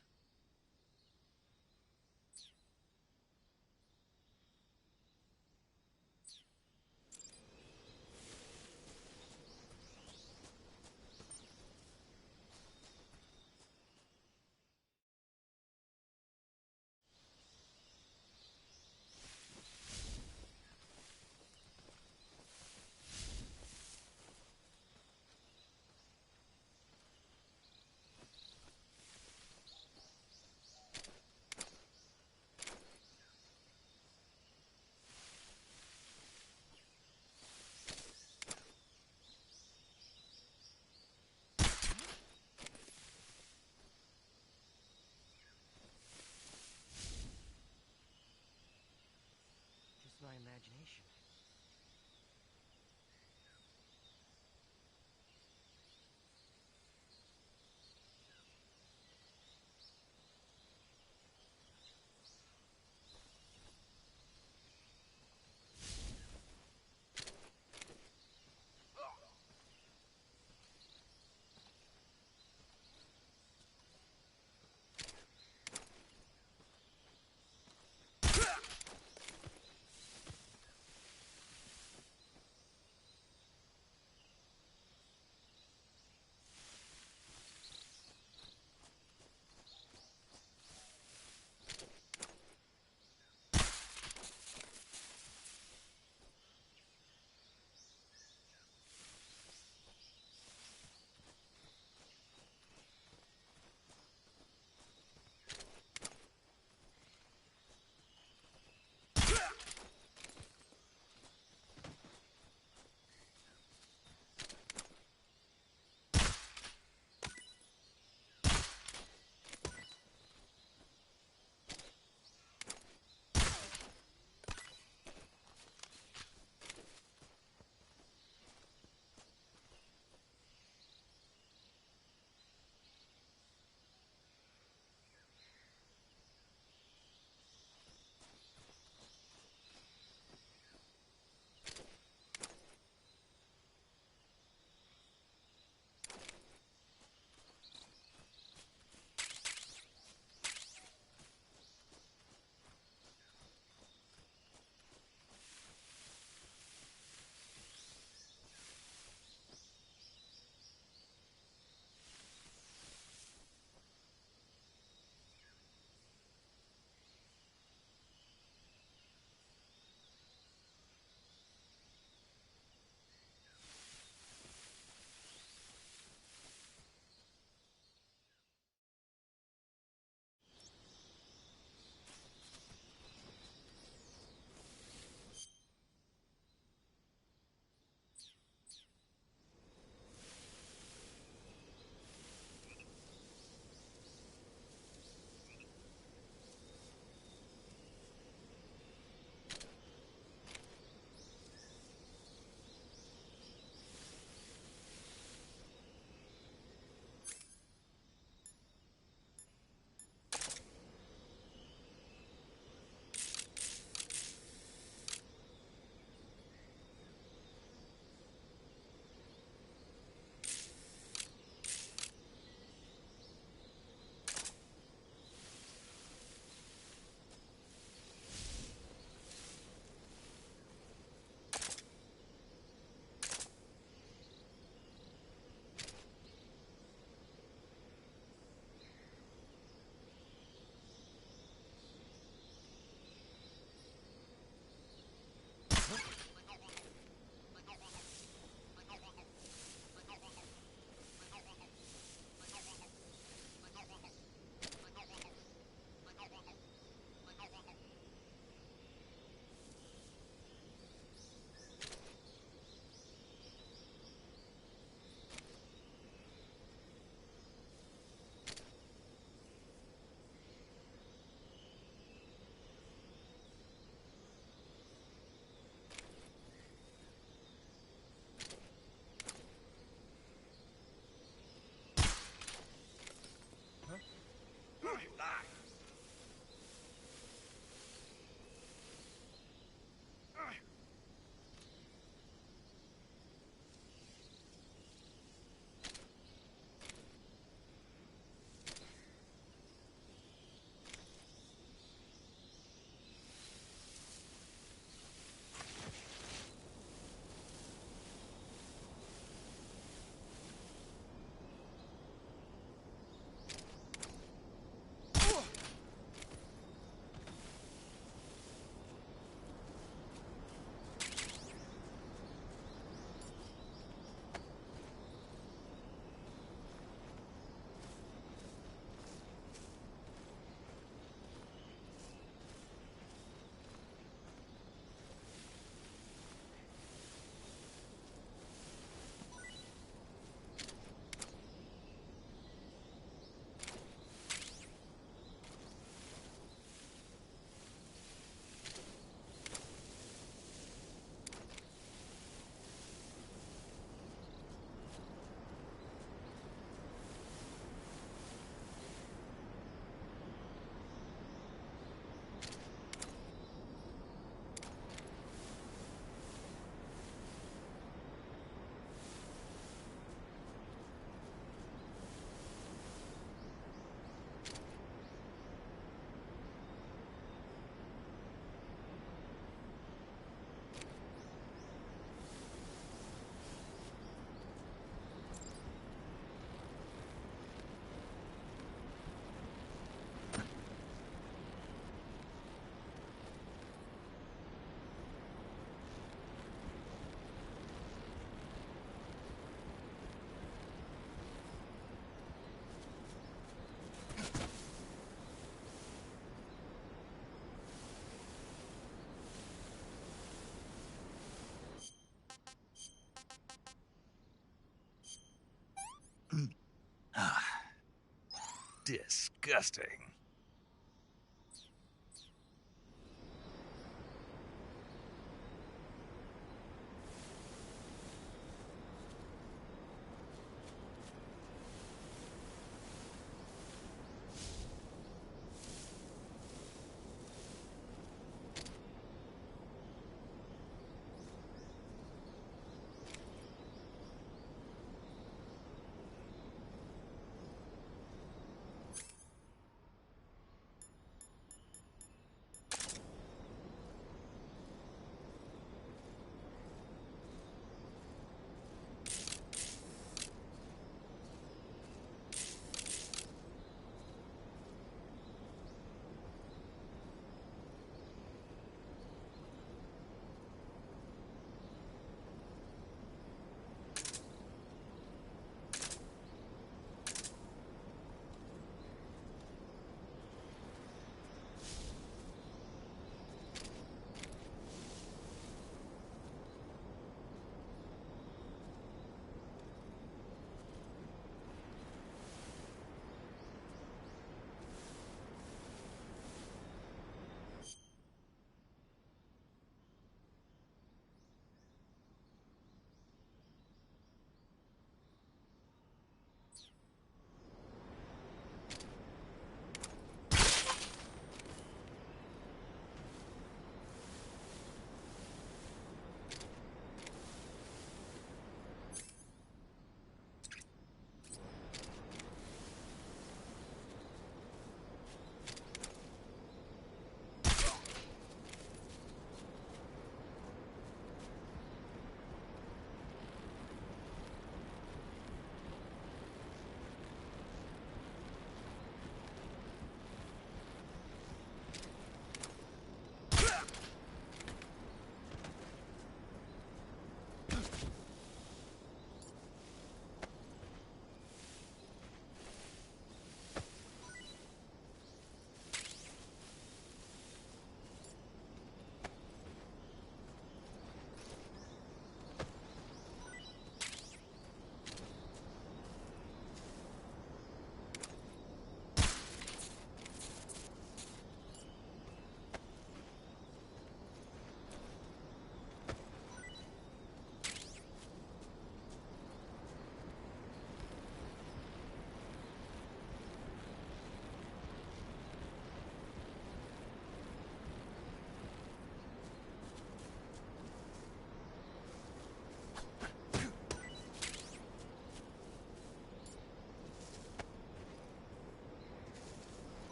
Just my imagination. Disgusting.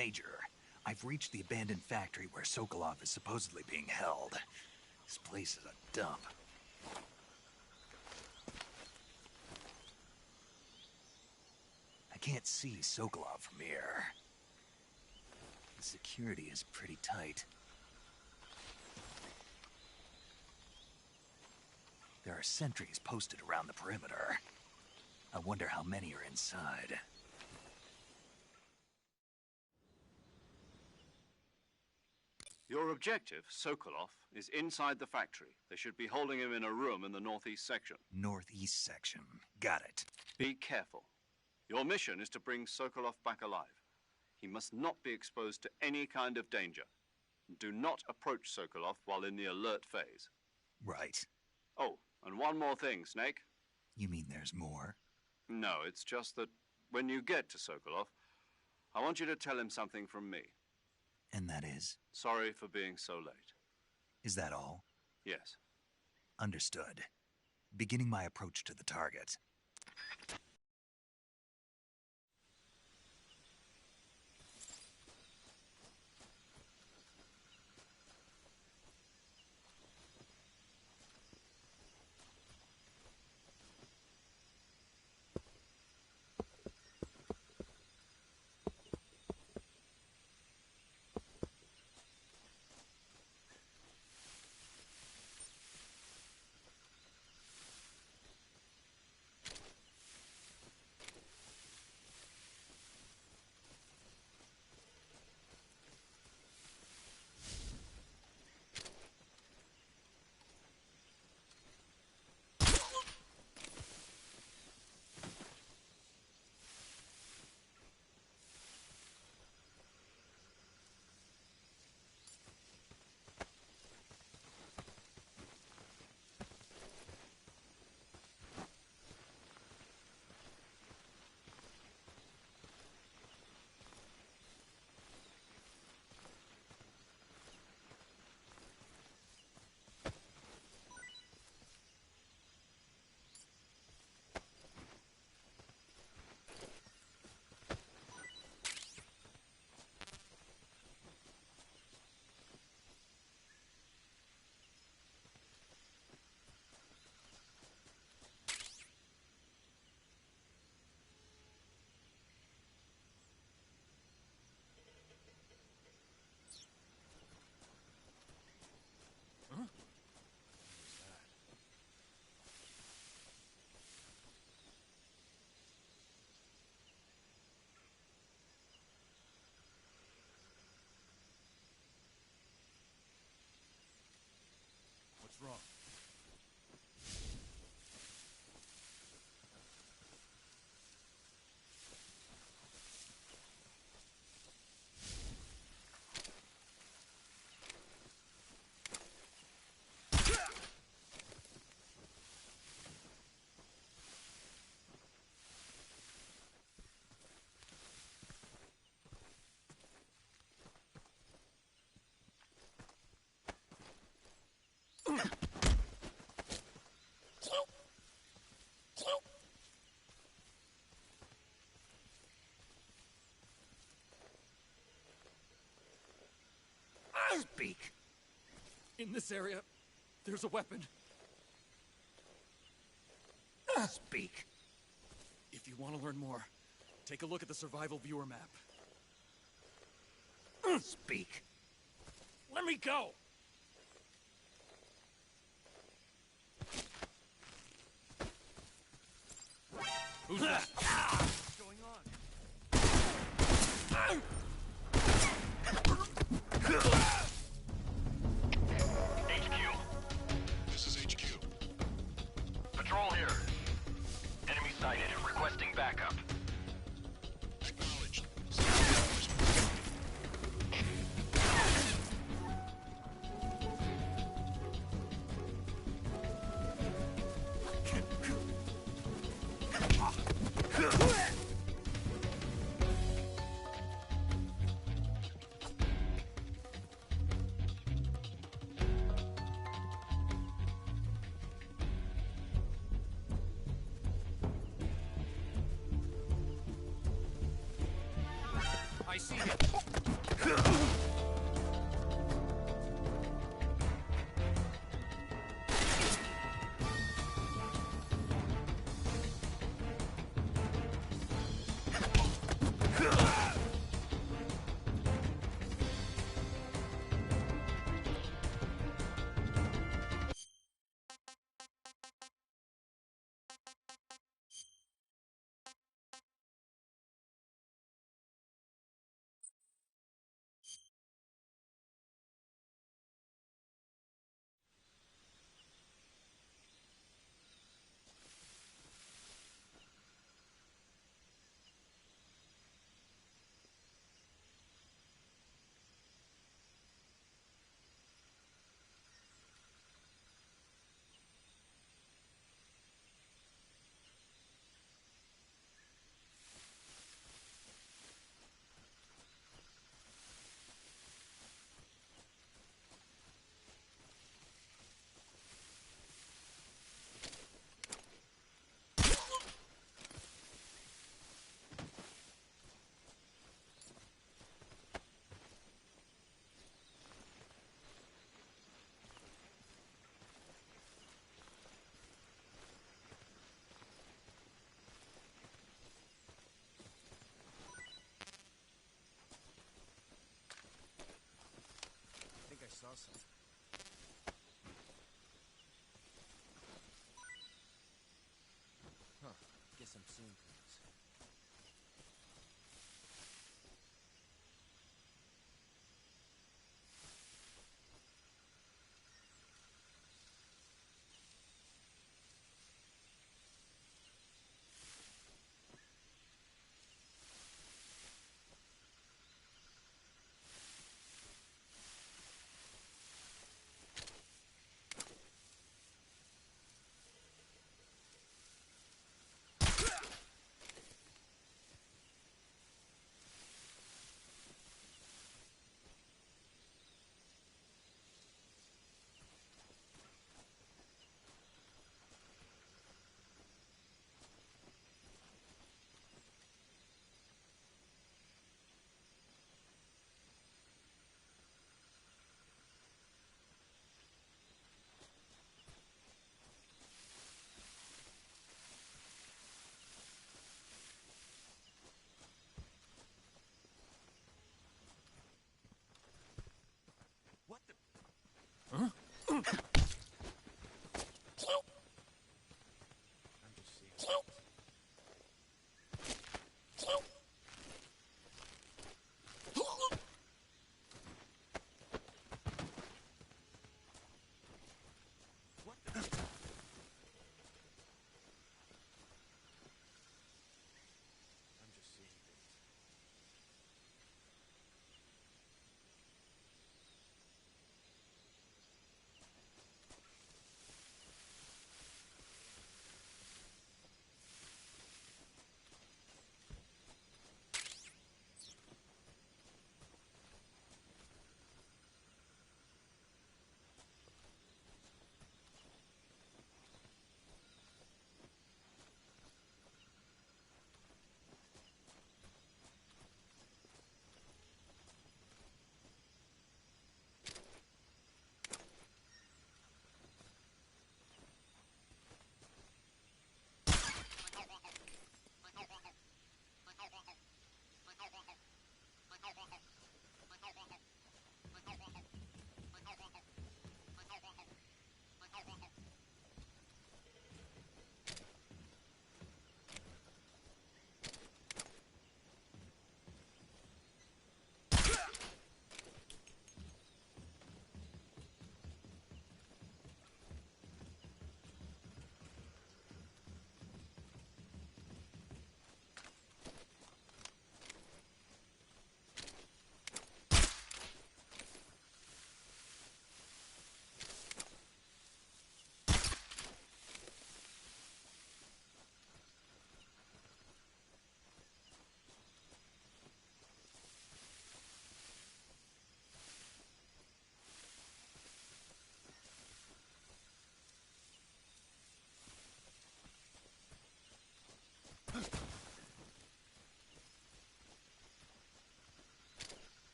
Major, I've reached the abandoned factory where Sokolov is supposedly being held. This place is a dump. I can't see Sokolov from here. The security is pretty tight. There are sentries posted around the perimeter. I wonder how many are inside. Your objective, Sokolov, is inside the factory. They should be holding him in a room in the northeast section. Northeast section. Got it. Be careful. Your mission is to bring Sokolov back alive. He must not be exposed to any kind of danger. Do not approach Sokolov while in the alert phase. Right. Oh, and one more thing, Snake. You mean there's more? No, it's just that when you get to Sokolov, I want you to tell him something from me. And that is? Sorry for being so late. Is that all? Yes. Understood. Beginning my approach to the target. Wrong. Speak. In this area, there's a weapon. Speak. If you want to learn more, take a look at the survival viewer map. Speak. Let me go! Who's that? What's going on? HQ. This is HQ. Patrol here. Enemy sighted. Requesting backup. Acknowledged. I see him. seeing things. What the? Huh? I'm just seeing things. What the? I'm just seeing things.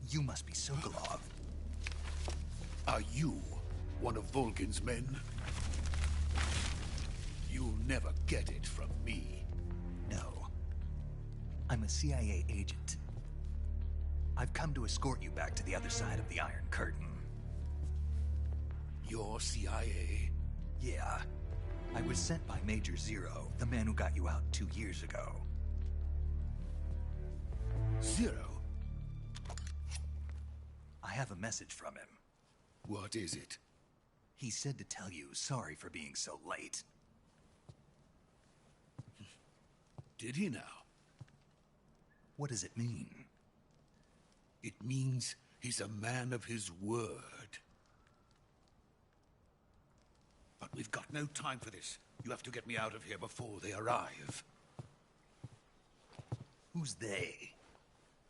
You must be Sokolov. Are you one of Volgin's men? You'll never get it from me. No. I'm a CIA agent. I've come to escort you back to the other side of the Iron Curtain. You're CIA? Yeah. I was sent by Major Zero, the man who got you out 2 years ago. Zero? I have a message from him. What is it? He said to tell you sorry for being so late. Did he now? What does it mean? It means he's a man of his word. But we've got no time for this. You have to get me out of here before they arrive. Who's they?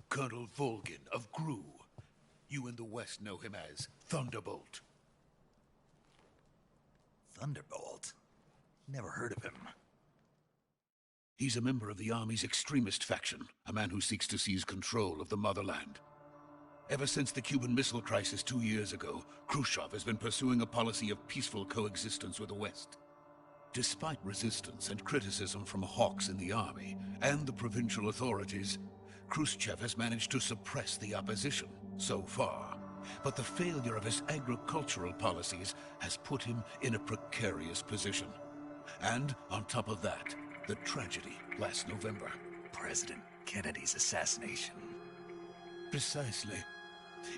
Colonel Volgin of GRU. You in the West know him as Thunderbolt. Thunderbolt? Never heard of him. He's a member of the Army's extremist faction, a man who seeks to seize control of the motherland. Ever since the Cuban Missile Crisis 2 years ago, Khrushchev has been pursuing a policy of peaceful coexistence with the West. Despite resistance and criticism from hawks in the army and the provincial authorities, Khrushchev has managed to suppress the opposition so far. But the failure of his agricultural policies has put him in a precarious position. And on top of that, the tragedy last November. President Kennedy's assassination. Precisely.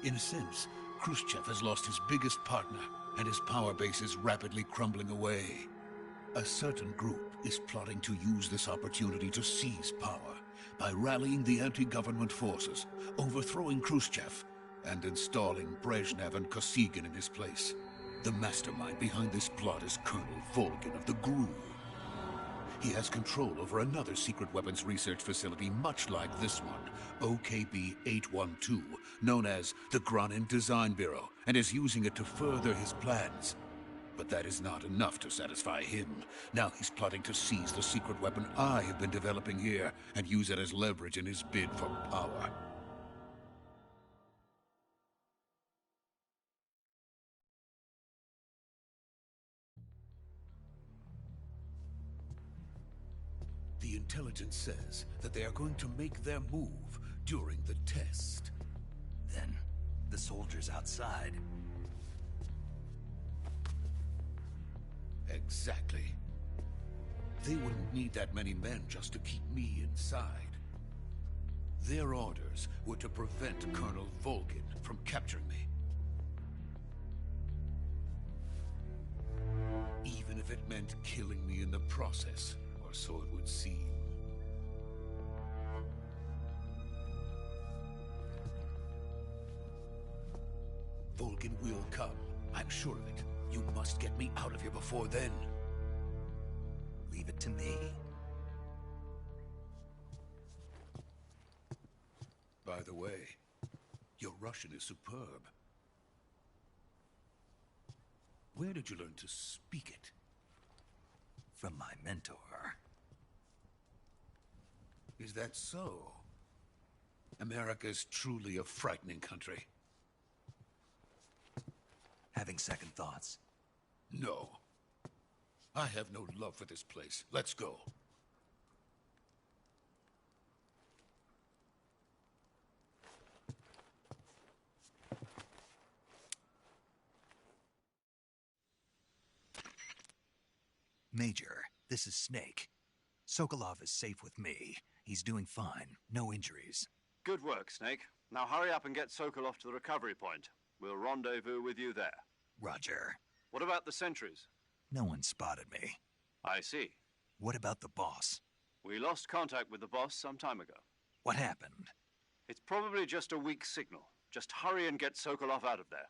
In a sense, Khrushchev has lost his biggest partner, and his power base is rapidly crumbling away. A certain group is plotting to use this opportunity to seize power by rallying the anti-government forces, overthrowing Khrushchev, and installing Brezhnev and Kosygin in his place. The mastermind behind this plot is Colonel Volgin of the GRU. He has control over another secret weapons research facility much like this one, OKB-812, known as the Granin Design Bureau, and is using it to further his plans. But that is not enough to satisfy him. Now he's plotting to seize the secret weapon I have been developing here and use it as leverage in his bid for power. The intelligence says that they are going to make their move during the test. Then, the soldiers outside. Exactly. They wouldn't need that many men just to keep me inside. Their orders were to prevent Colonel Volgin from capturing me. Even if it meant killing me in the process, or so it would seem. Volgin will come. I'm sure of it. You must get me out of here before then. Leave it to me. By the way, your Russian is superb. Where did you learn to speak it? From my mentor. Is that so? America's truly a frightening country. Having second thoughts? No. I have no love for this place. Let's go. Major, this is Snake. Sokolov is safe with me. He's doing fine. No injuries. Good work, Snake. Now hurry up and get Sokolov to the recovery point. We'll rendezvous with you there. Roger. What about the sentries? No one spotted me. I see. What about the boss? We lost contact with the boss some time ago. What happened? It's probably just a weak signal. Just hurry and get Sokolov out of there.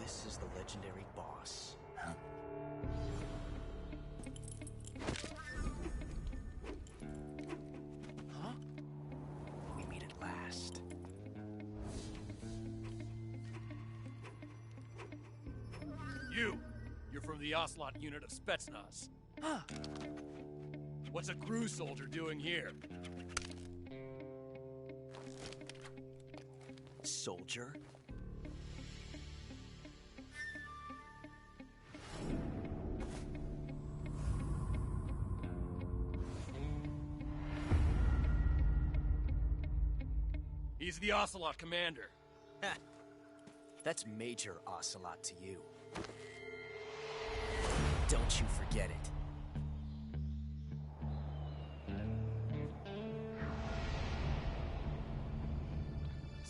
this is the legendary boss. Huh? Huh? We meet at last. You're from the Ocelot unit of Spetsnaz. Huh. What's a crew soldier doing here? Soldier? He's the Ocelot commander. That's Major Ocelot to you. Don't you forget it.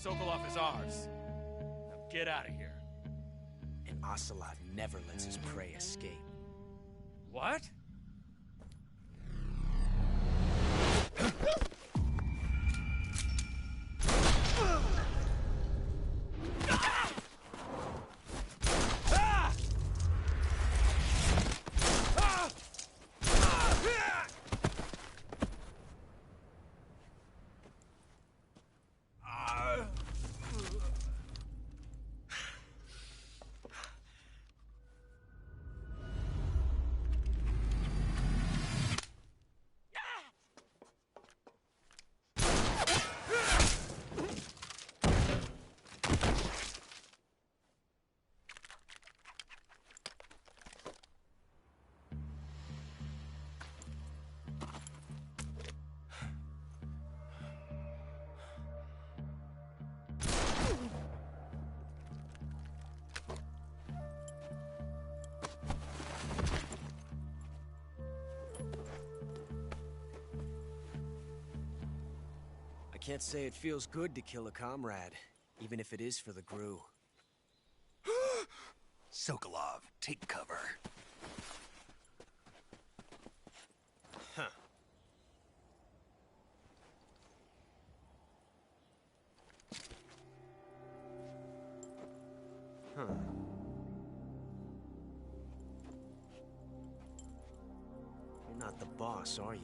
Sokolov is ours. Now get out of here. And Ocelot never lets his prey escape. What? I can't say it feels good to kill a comrade, even if it is for the GRU. Sokolov, take cover. Huh. Huh. You're not the boss, are you?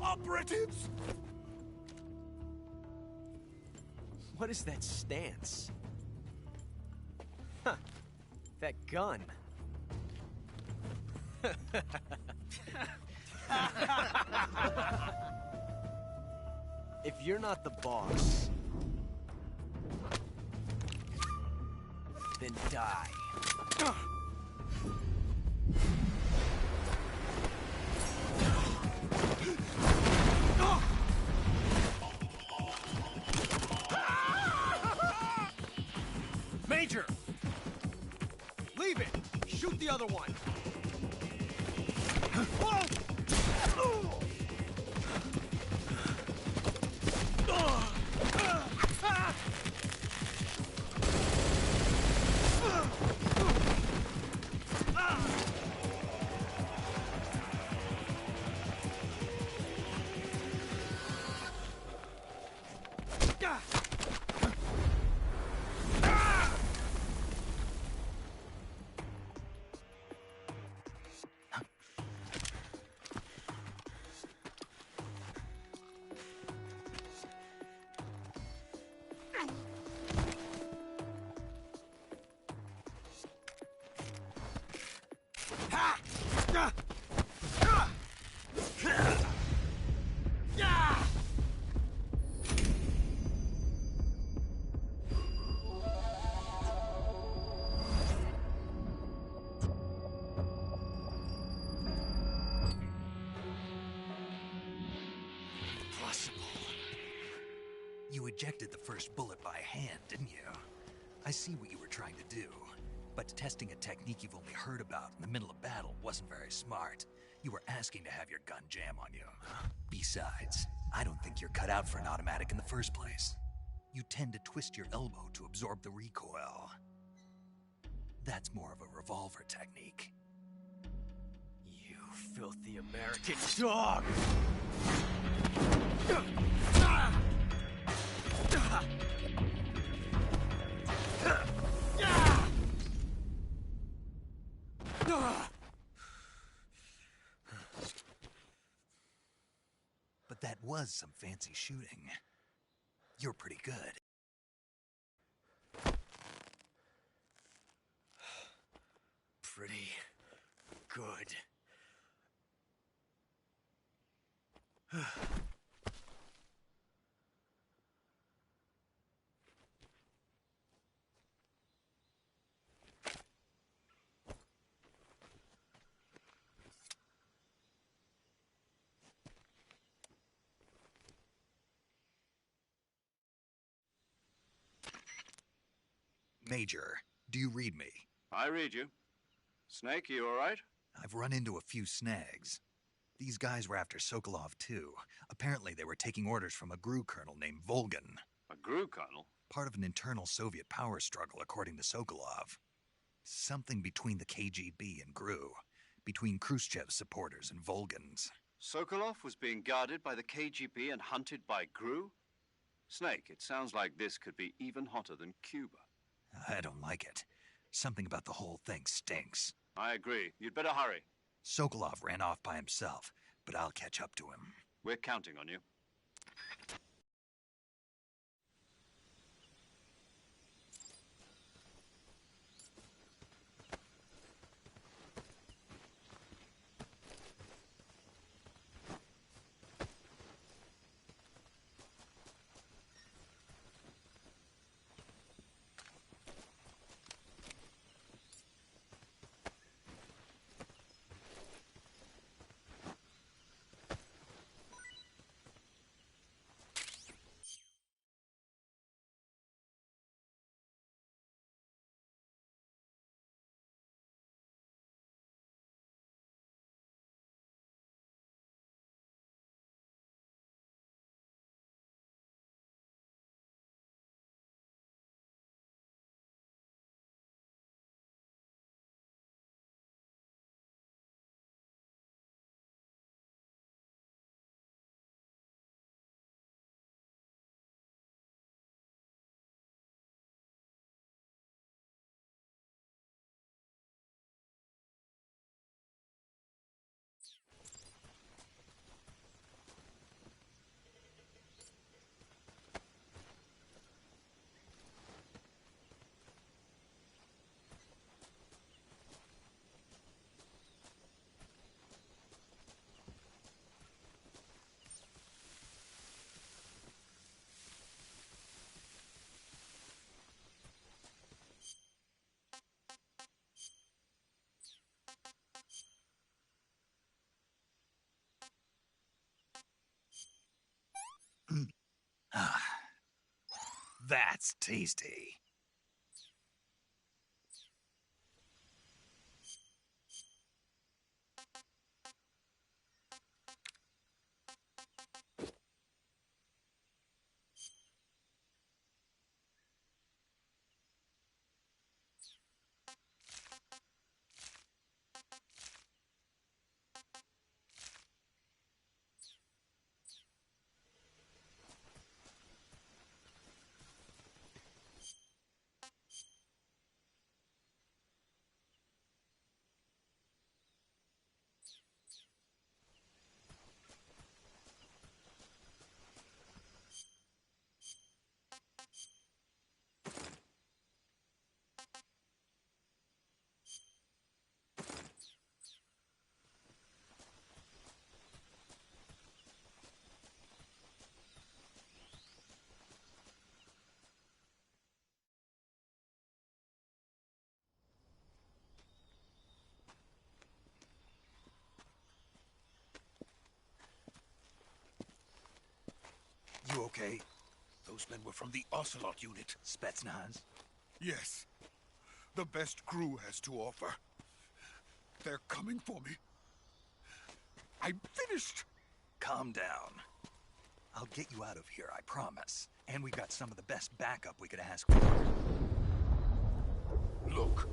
Operatives! What is that stance? Huh. That gun. If you're not the boss, then die. Major! Leave it! Shoot the other one! You ejected the first bullet by hand, didn't you? I see what you were trying to do. But testing a technique you've only heard about in the middle of battle wasn't very smart. You were asking to have your gun jam on you. Besides, I don't think you're cut out for an automatic in the first place. you tend to twist your elbow to absorb the recoil. That's more of a revolver technique. You filthy American dog! But that was some fancy shooting. You're pretty good. Pretty good. Major, do you read me? I read you. Snake, you all right? I've run into a few snags. These guys were after Sokolov, too. Apparently they were taking orders from a GRU colonel named Volgan. A GRU colonel? Part of an internal Soviet power struggle, according to Sokolov. Something between the KGB and GRU. Between Khrushchev's supporters and Volgan's. Sokolov was being guarded by the KGB and hunted by GRU? Snake, it sounds like this could be even hotter than Cuba. I don't like it. Something about the whole thing stinks. I agree. You'd better hurry. Sokolov ran off by himself, but I'll catch up to him. We're counting on you. That's tasty. You okay? Those men were from the Ocelot unit. Spetsnaz? Yes. The best GRU has to offer. They're coming for me. I'm finished. Calm down. I'll get you out of here, I promise. And we've got some of the best backup we could ask for. Look.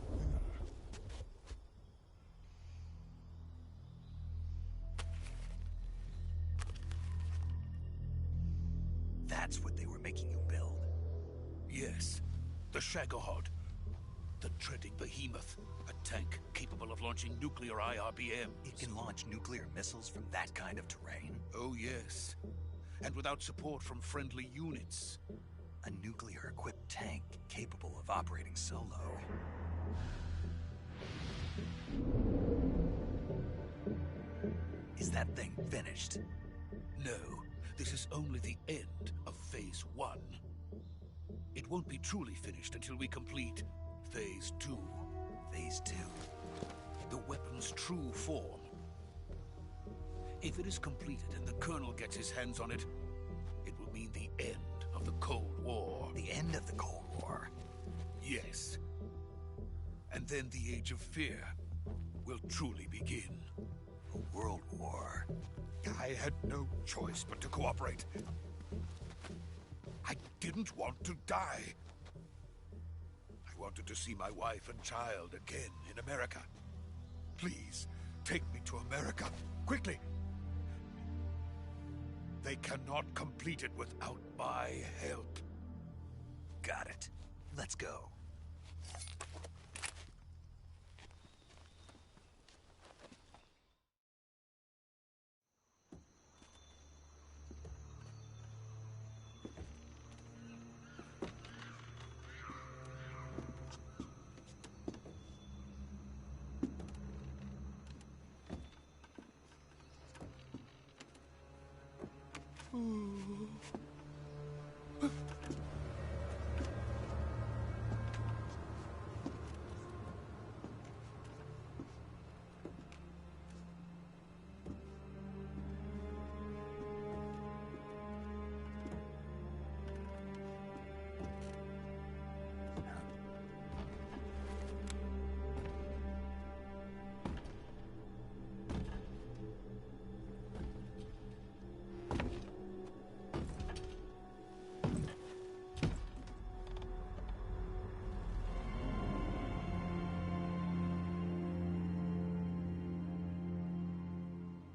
That's what they were making you build? Yes. The Shagohod. The treading behemoth. A tank capable of launching nuclear IRBMs. It can launch nuclear missiles from that kind of terrain? Oh, yes. And without support from friendly units. A nuclear-equipped tank capable of operating solo. Is that thing finished? No. This is only the end of Phase 1. It won't be truly finished until we complete Phase 2. Phase 2? The weapon's true form. If it is completed and the Colonel gets his hands on it, it will mean the end of the Cold War. The end of the Cold War? Yes. And then the Age of Fear will truly begin. A world war? I had no choice but to cooperate. I didn't want to die. I wanted to see my wife and child again in America. Please, take me to America, quickly. They cannot complete it without my help. Got it. Let's go.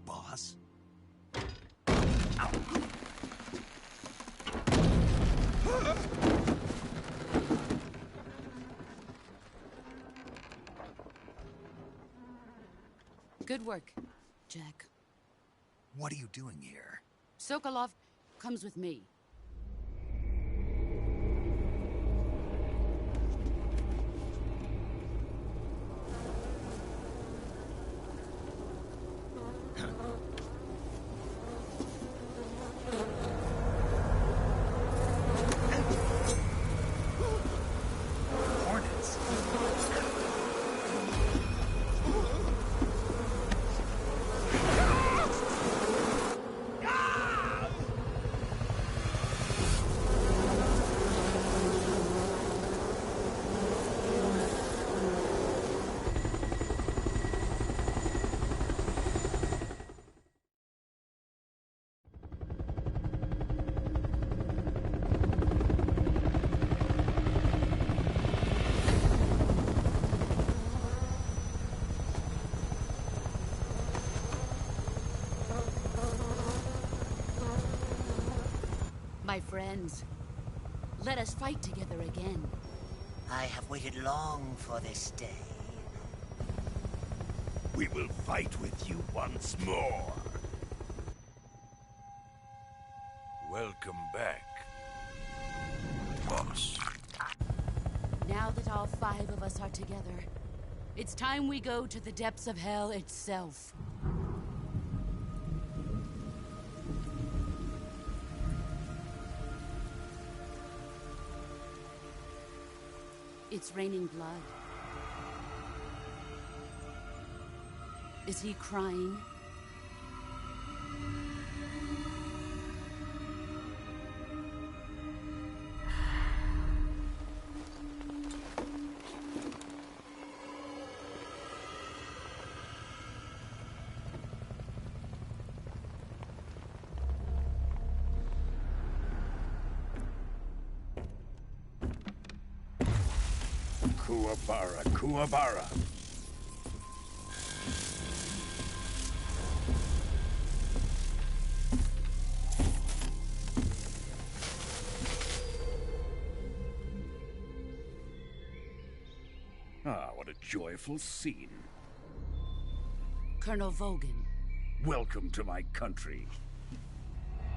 Boss? Ow. Good work, Jack. What are you doing here? Sokolov comes with me. My friends, let us fight together again. I have waited long for this day. We will fight with you once more. Welcome back, boss. Now that all 5 of us are together, it's time we go to the depths of hell itself. It's raining blood. Is he crying? Kuwabara, Kuwabara. Ah, what a joyful scene. Colonel Vogan. Welcome to my country.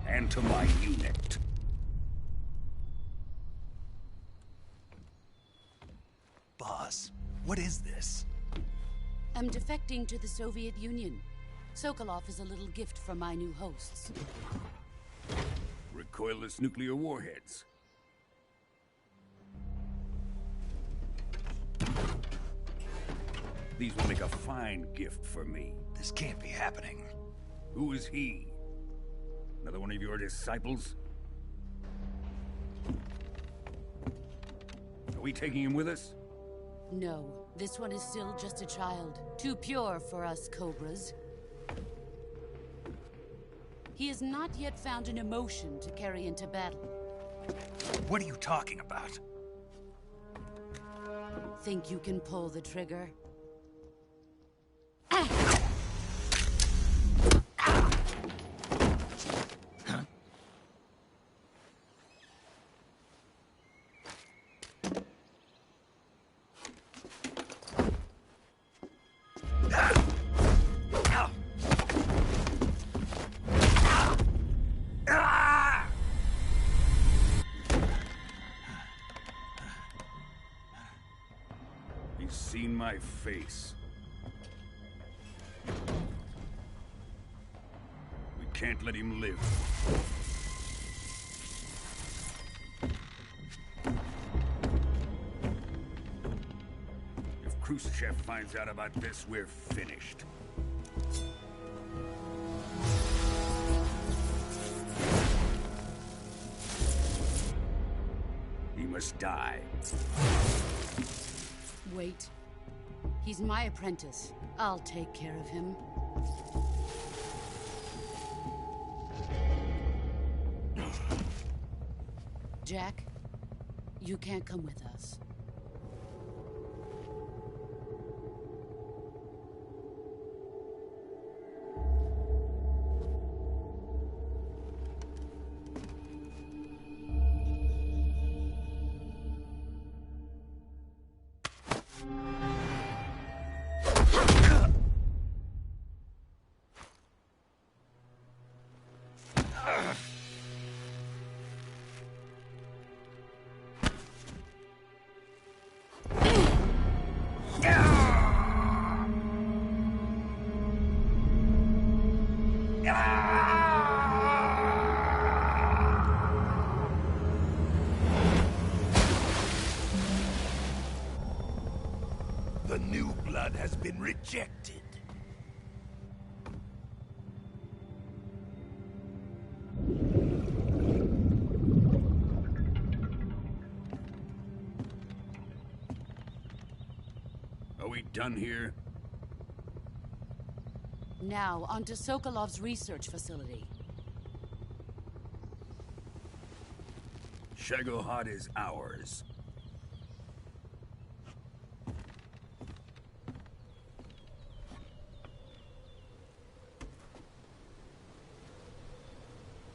And to my unit. Boss, what is this? I'm defecting to the Soviet Union. Sokolov is a little gift from my new hosts. Recoilless nuclear warheads. These will make a fine gift for me. This can't be happening. Who is he? Another one of your disciples? Are we taking him with us? No, this one is still just a child. Too pure for us Cobras. He has not yet found an emotion to carry into battle. What are you talking about? Think you can pull the trigger? He's seen my face. We can't let him live. If Khrushchev finds out about this, we're finished. He must die. Wait. He's my apprentice. I'll take care of him. Jack, you can't come with us. The new blood has been rejected. Are we done here? Now, onto Sokolov's research facility. Shagohod is ours.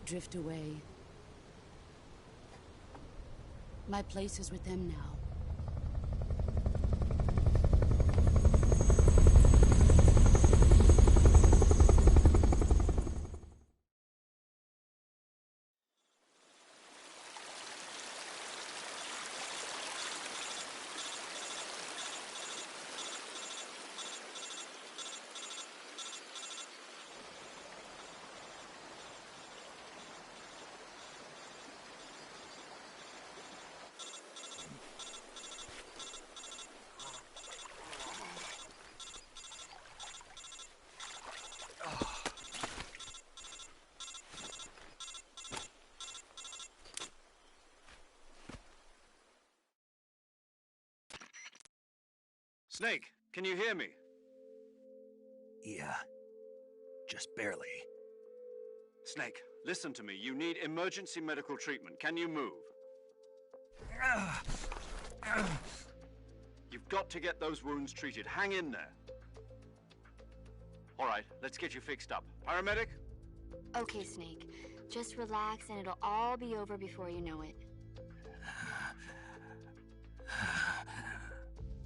Drift away. My place is with them now. Snake, can you hear me? Yeah. Just barely. Snake, listen to me. You need emergency medical treatment. Can you move? You've got to get those wounds treated. Hang in there. All right, let's get you fixed up. Paramedic? Okay, Snake. Just relax and it'll all be over before you know it.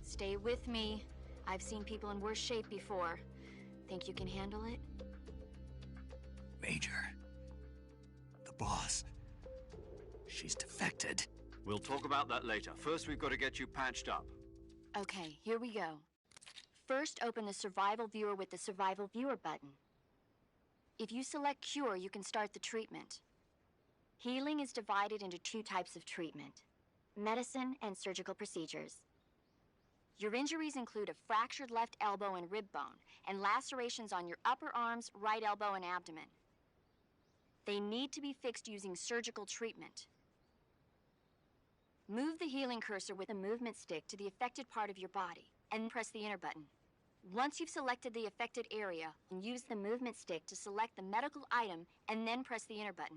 Stay with me. I've seen people in worse shape before. Think you can handle it? Major. The boss. She's defected. We'll talk about that later. First, we've got to get you patched up. Okay, here we go. First, open the Survival Viewer with the Survival Viewer button. If you select Cure, you can start the treatment. Healing is divided into 2 types of treatment: medicine and surgical procedures. Your injuries include a fractured left elbow and rib bone, and lacerations on your upper arms, right elbow, and abdomen. They need to be fixed using surgical treatment. Move the healing cursor with a movement stick to the affected part of your body, and press the enter button. Once you've selected the affected area, use the movement stick to select the medical item, and then press the enter button.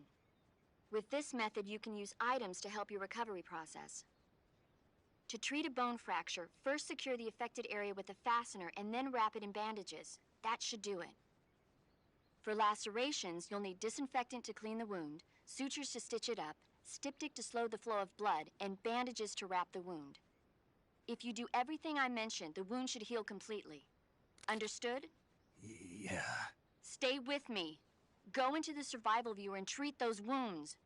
With this method, you can use items to help your recovery process. To treat a bone fracture, first secure the affected area with a fastener and then wrap it in bandages. That should do it. For lacerations, you'll need disinfectant to clean the wound, sutures to stitch it up, styptic to slow the flow of blood, and bandages to wrap the wound. If you do everything I mentioned, the wound should heal completely. Understood? Yeah. Stay with me. Go into the Survival Viewer and treat those wounds.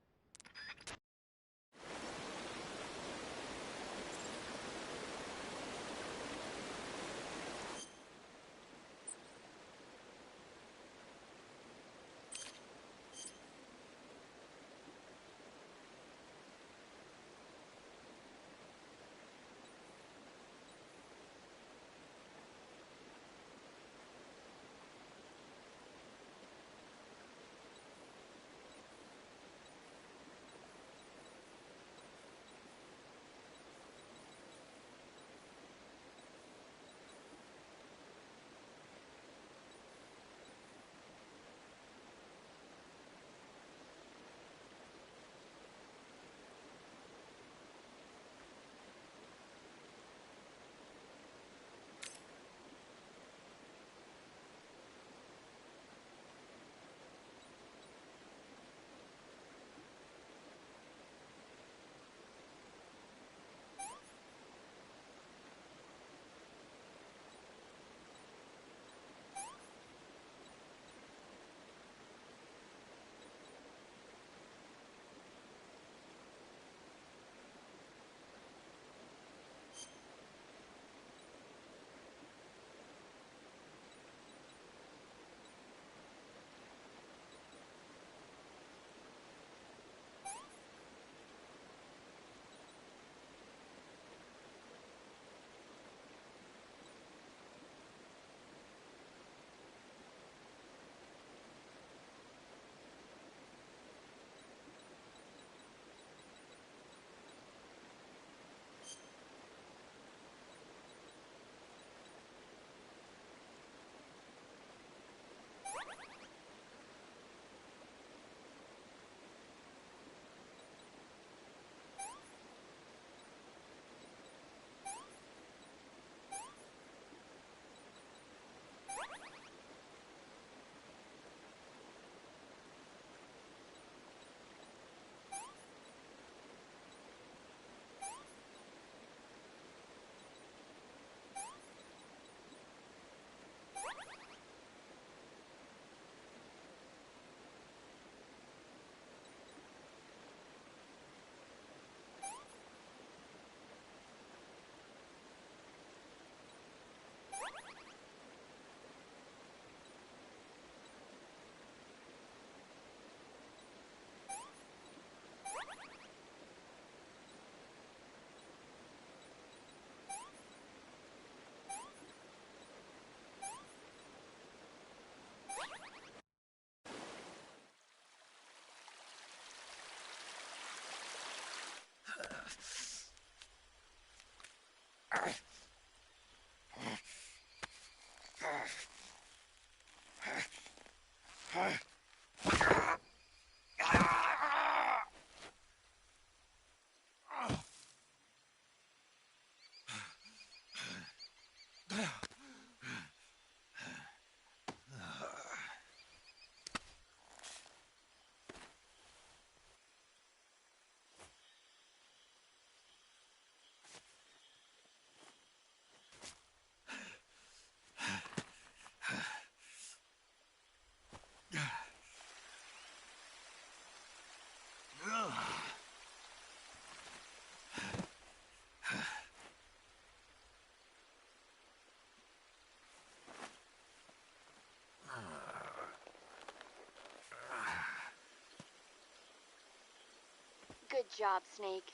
job, Snake.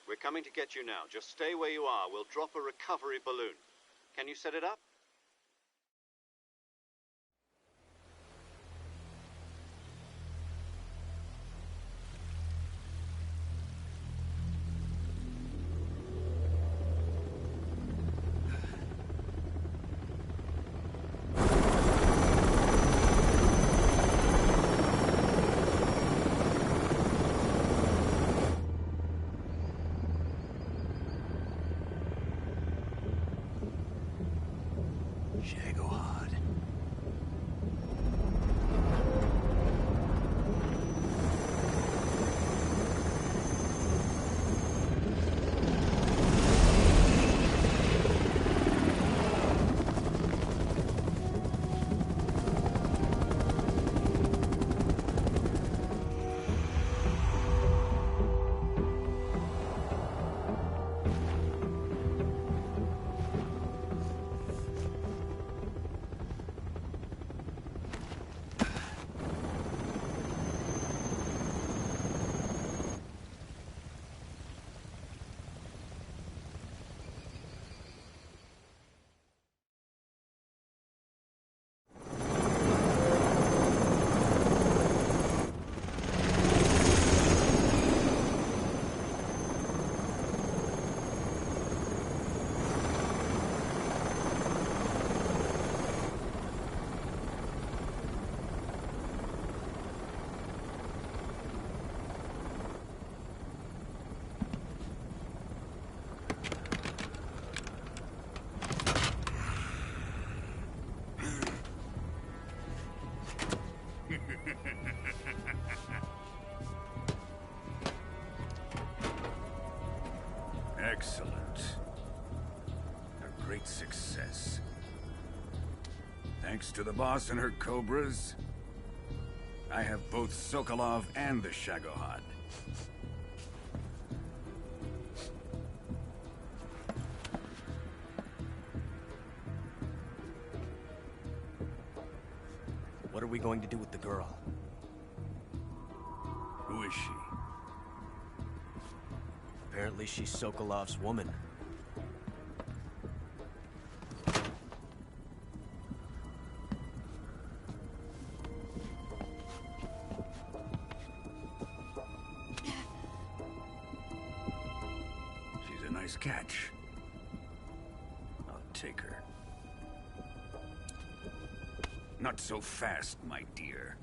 We're coming to get you now. Just stay where you are. We'll drop a recovery balloon. Can you set it up? Excellent. A great success. Thanks to the boss and her cobras, I have both Sokolov and the Shagohod. What are we going to do with the girl? Who is she? Apparently she's Sokolov's woman. She's a nice catch. I'll take her. Not so fast, my dear.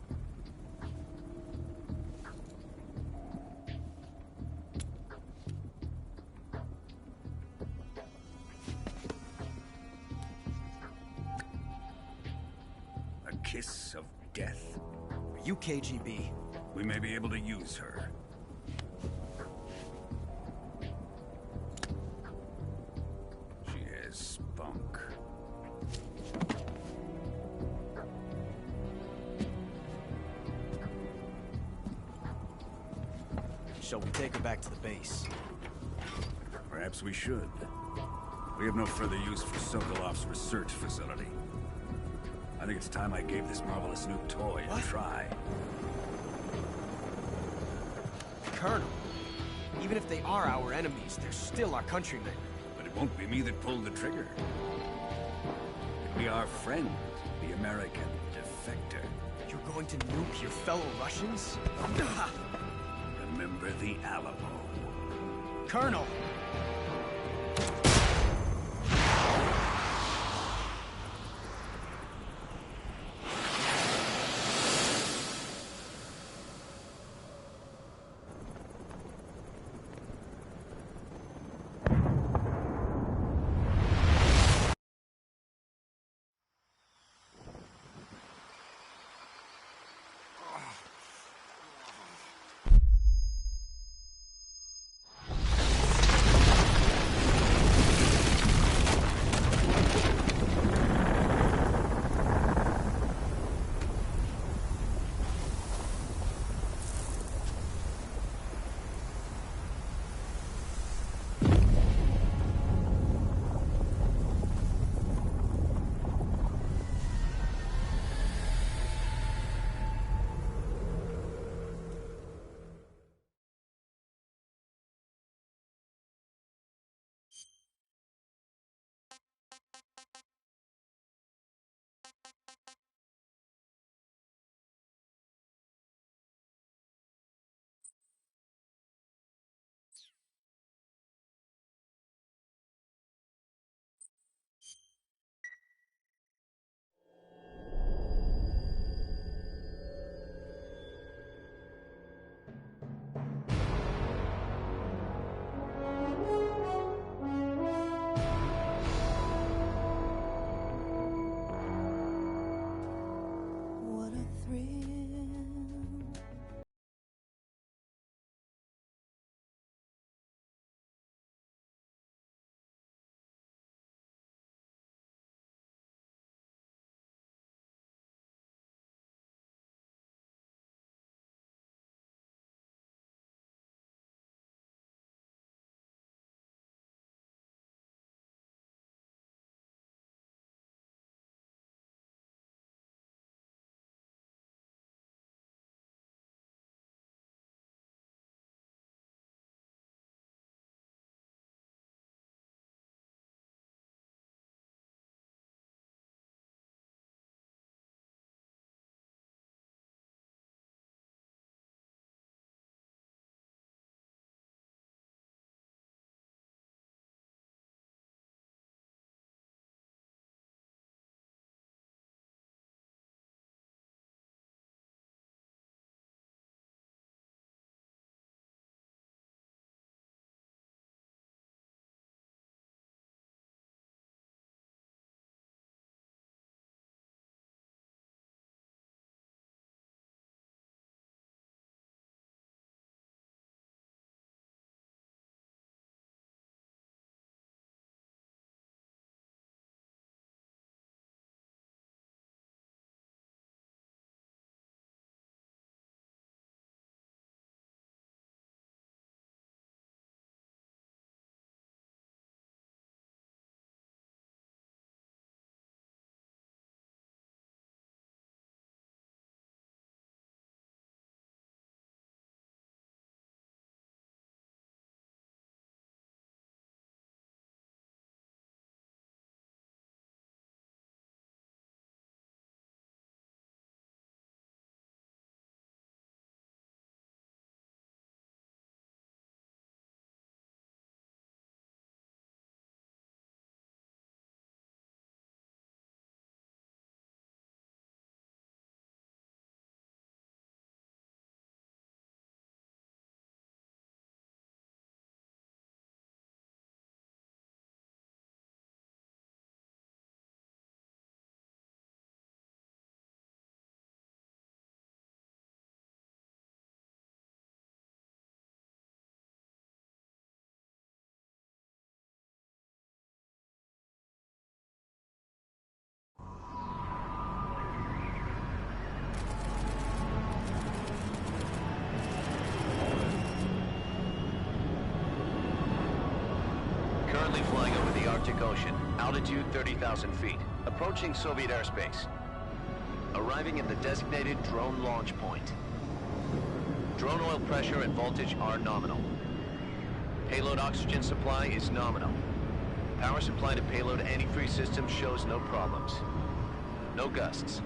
Kiss of death. Are you KGB? We may be able to use her. She has spunk. Shall we take her back to the base? Perhaps we should. We have no further use for Sokolov's research facility. I think it's time I gave this marvelous new toy a try. Colonel, even if they are our enemies, they're still our countrymen. But it won't be me that pulled the trigger. It'll be our friend, the American defector. You're going to nuke your fellow Russians? Remember the Alamo. Colonel! Currently flying over the Arctic Ocean, altitude 30,000 feet, approaching Soviet airspace. Arriving at the designated drone launch point. Drone oil pressure and voltage are nominal. Payload oxygen supply is nominal. Power supply to payload antifreeze system shows no problems. No gusts.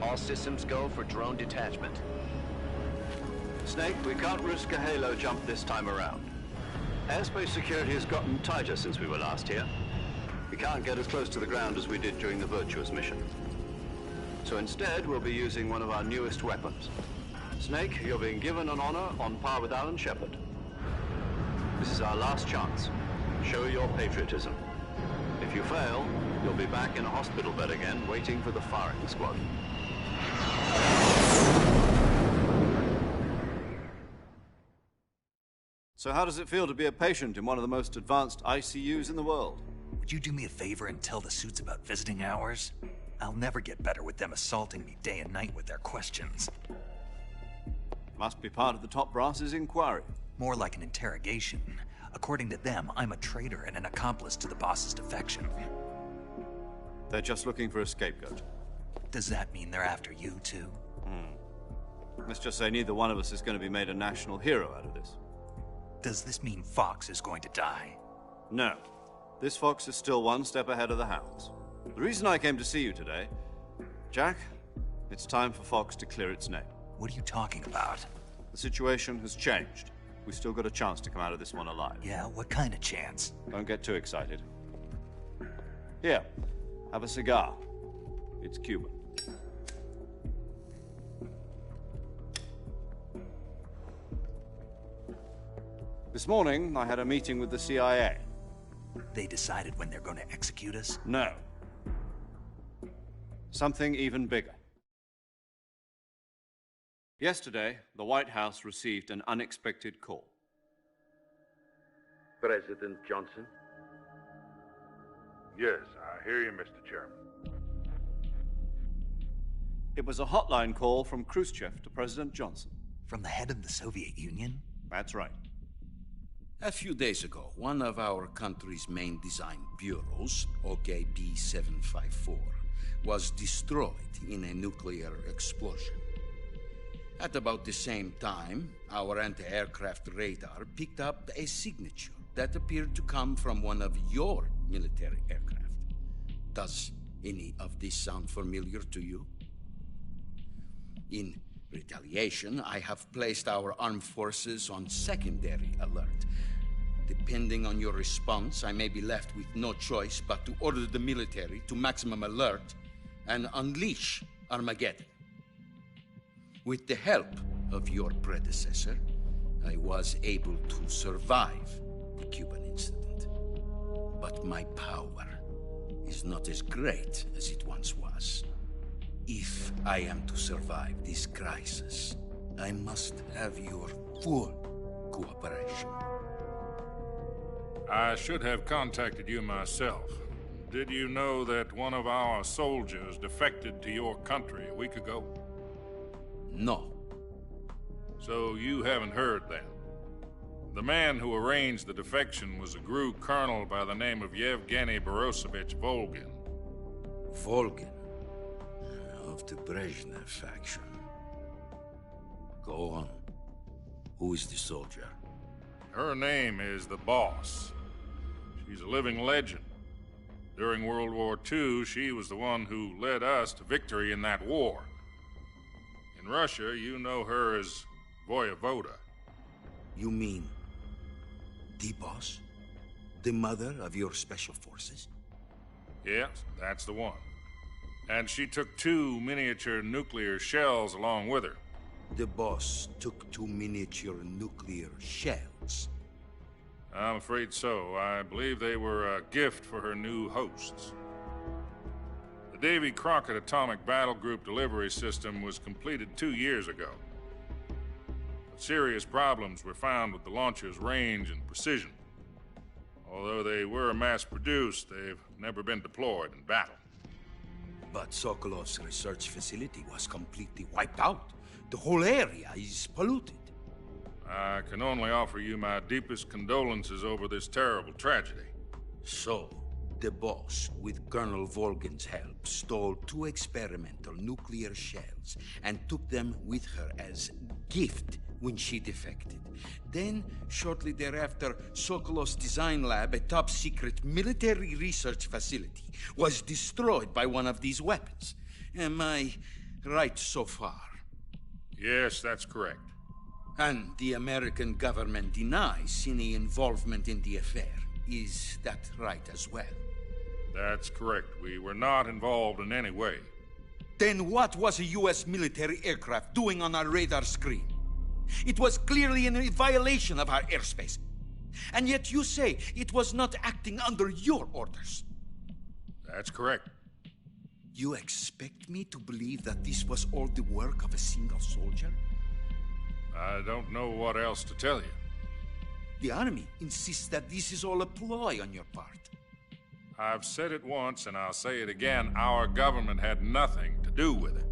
All systems go for drone detachment. Snake, we can't risk a halo jump this time around. Airspace security has gotten tighter since we were last here. We can't get as close to the ground as we did during the Virtuous mission. So instead, we'll be using one of our newest weapons. Snake, you're being given an honor on par with Alan Shepard. This is our last chance. Show your patriotism. If you fail, you'll be back in a hospital bed again, waiting for the firing squad. So how does it feel to be a patient in one of the most advanced ICUs in the world? Would you do me a favor and tell the suits about visiting hours? I'll never get better with them assaulting me day and night with their questions. Must be part of the top brass's inquiry. More like an interrogation. According to them, I'm a traitor and an accomplice to the boss's defection. They're just looking for a scapegoat. Does that mean they're after you, too? Let's just say neither one of us is going to be made a national hero out of this. Does this mean Fox is going to die? No. This Fox is still one step ahead of the hounds. The reason I came to see you today, Jack, it's time for Fox to clear its name. What are you talking about? The situation has changed. We've still got a chance to come out of this one alive. Yeah, what kind of chance? Don't get too excited. Here, have a cigar. It's Cuban. This morning, I had a meeting with the CIA. They decided when they're going to execute us? No. Something even bigger. Yesterday, the White House received an unexpected call. President Johnson? Yes, I hear you, Mr. Chairman. It was a hotline call from Khrushchev to President Johnson. From the head of the Soviet Union? That's right. A few days ago, one of our country's main design bureaus, OK Ps5, was destroyed in a nuclear explosion. At about the same time, our anti-aircraft radar picked up a signature that appeared to come from one of your military aircraft. Does any of this sound familiar to you? In retaliation, I have placed our armed forces on secondary alert. Depending on your response, I may be left with no choice but to order the military to maximum alert and unleash Armageddon. With the help of your predecessor, I was able to survive the Cuban incident. But my power is not as great as it once was. If I am to survive this crisis, I must have your full cooperation. I should have contacted you myself. Did you know that one of our soldiers defected to your country a week ago? No. So you haven't heard then. The man who arranged the defection was a GRU colonel by the name of Yevgeny Borosovich Volgin. Volgin? Of the Brezhnev faction. Go on. Who is the soldier? Her name is the Boss. She's a living legend. During World War II, she was the one who led us to victory in that war. In Russia, you know her as Voyevoda. You mean the Boss? The mother of your special forces? Yes, that's the one. And she took 2 miniature nuclear shells along with her. The Boss took 2 miniature nuclear shells? I'm afraid so. I believe they were a gift for her new hosts. The Davy Crockett Atomic Battle Group delivery system was completed 2 years ago. But serious problems were found with the launcher's range and precision. Although they were mass-produced, they've never been deployed in battle. But Sokolov's research facility was completely wiped out. The whole area is polluted. I can only offer you my deepest condolences over this terrible tragedy. So, the boss, with Colonel Volgin's help, stole 2 experimental nuclear shells and took them with her as gift when she defected. Then, shortly thereafter, Sokolov's design lab, a top-secret military research facility, was destroyed by one of these weapons. Am I right so far? Yes, that's correct. And the American government denies any involvement in the affair. Is that right as well? That's correct. We were not involved in any way. Then what was a U.S. military aircraft doing on our radar screen? It was clearly in violation of our airspace. And yet you say it was not acting under your orders. That's correct. You expect me to believe that this was all the work of a single soldier? I don't know what else to tell you. The Army insists that this is all a ploy on your part. I've said it once, and I'll say it again. Our government had nothing to do with it.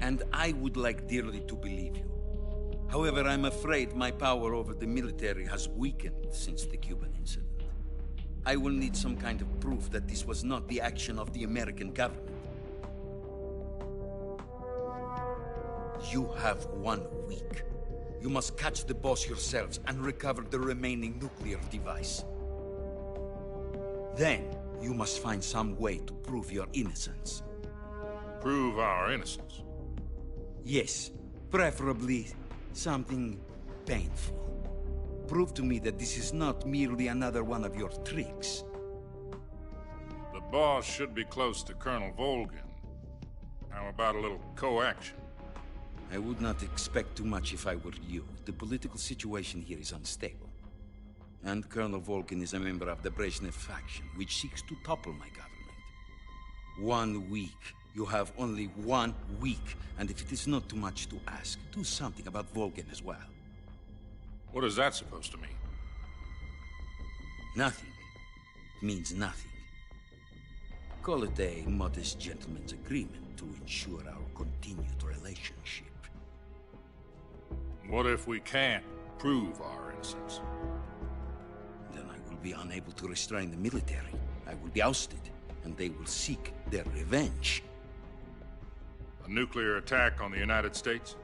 And I would like dearly to believe you. However, I'm afraid my power over the military has weakened since the Cuban incident. I will need some kind of proof that this was not the action of the American government. You have 1 week. You must catch the boss yourselves and recover the remaining nuclear device. Then, you must find some way to prove your innocence. Prove our innocence? Yes, preferably something painful. Prove to me that this is not merely another one of your tricks. The boss should be close to Colonel Volgin. How about a little co-action? I would not expect too much if I were you. The political situation here is unstable. And Colonel Volgin is a member of the Brezhnev faction, which seeks to topple my government. 1 week. You have only 1 week. And if it is not too much to ask, do something about Volgin as well. What is that supposed to mean? Nothing. It means nothing. Call it a modest gentleman's agreement to ensure our continued relationship. What if we can't prove our innocence? Then I will be unable to restrain the military. I will be ousted, and they will seek their revenge. A nuclear attack on the United States?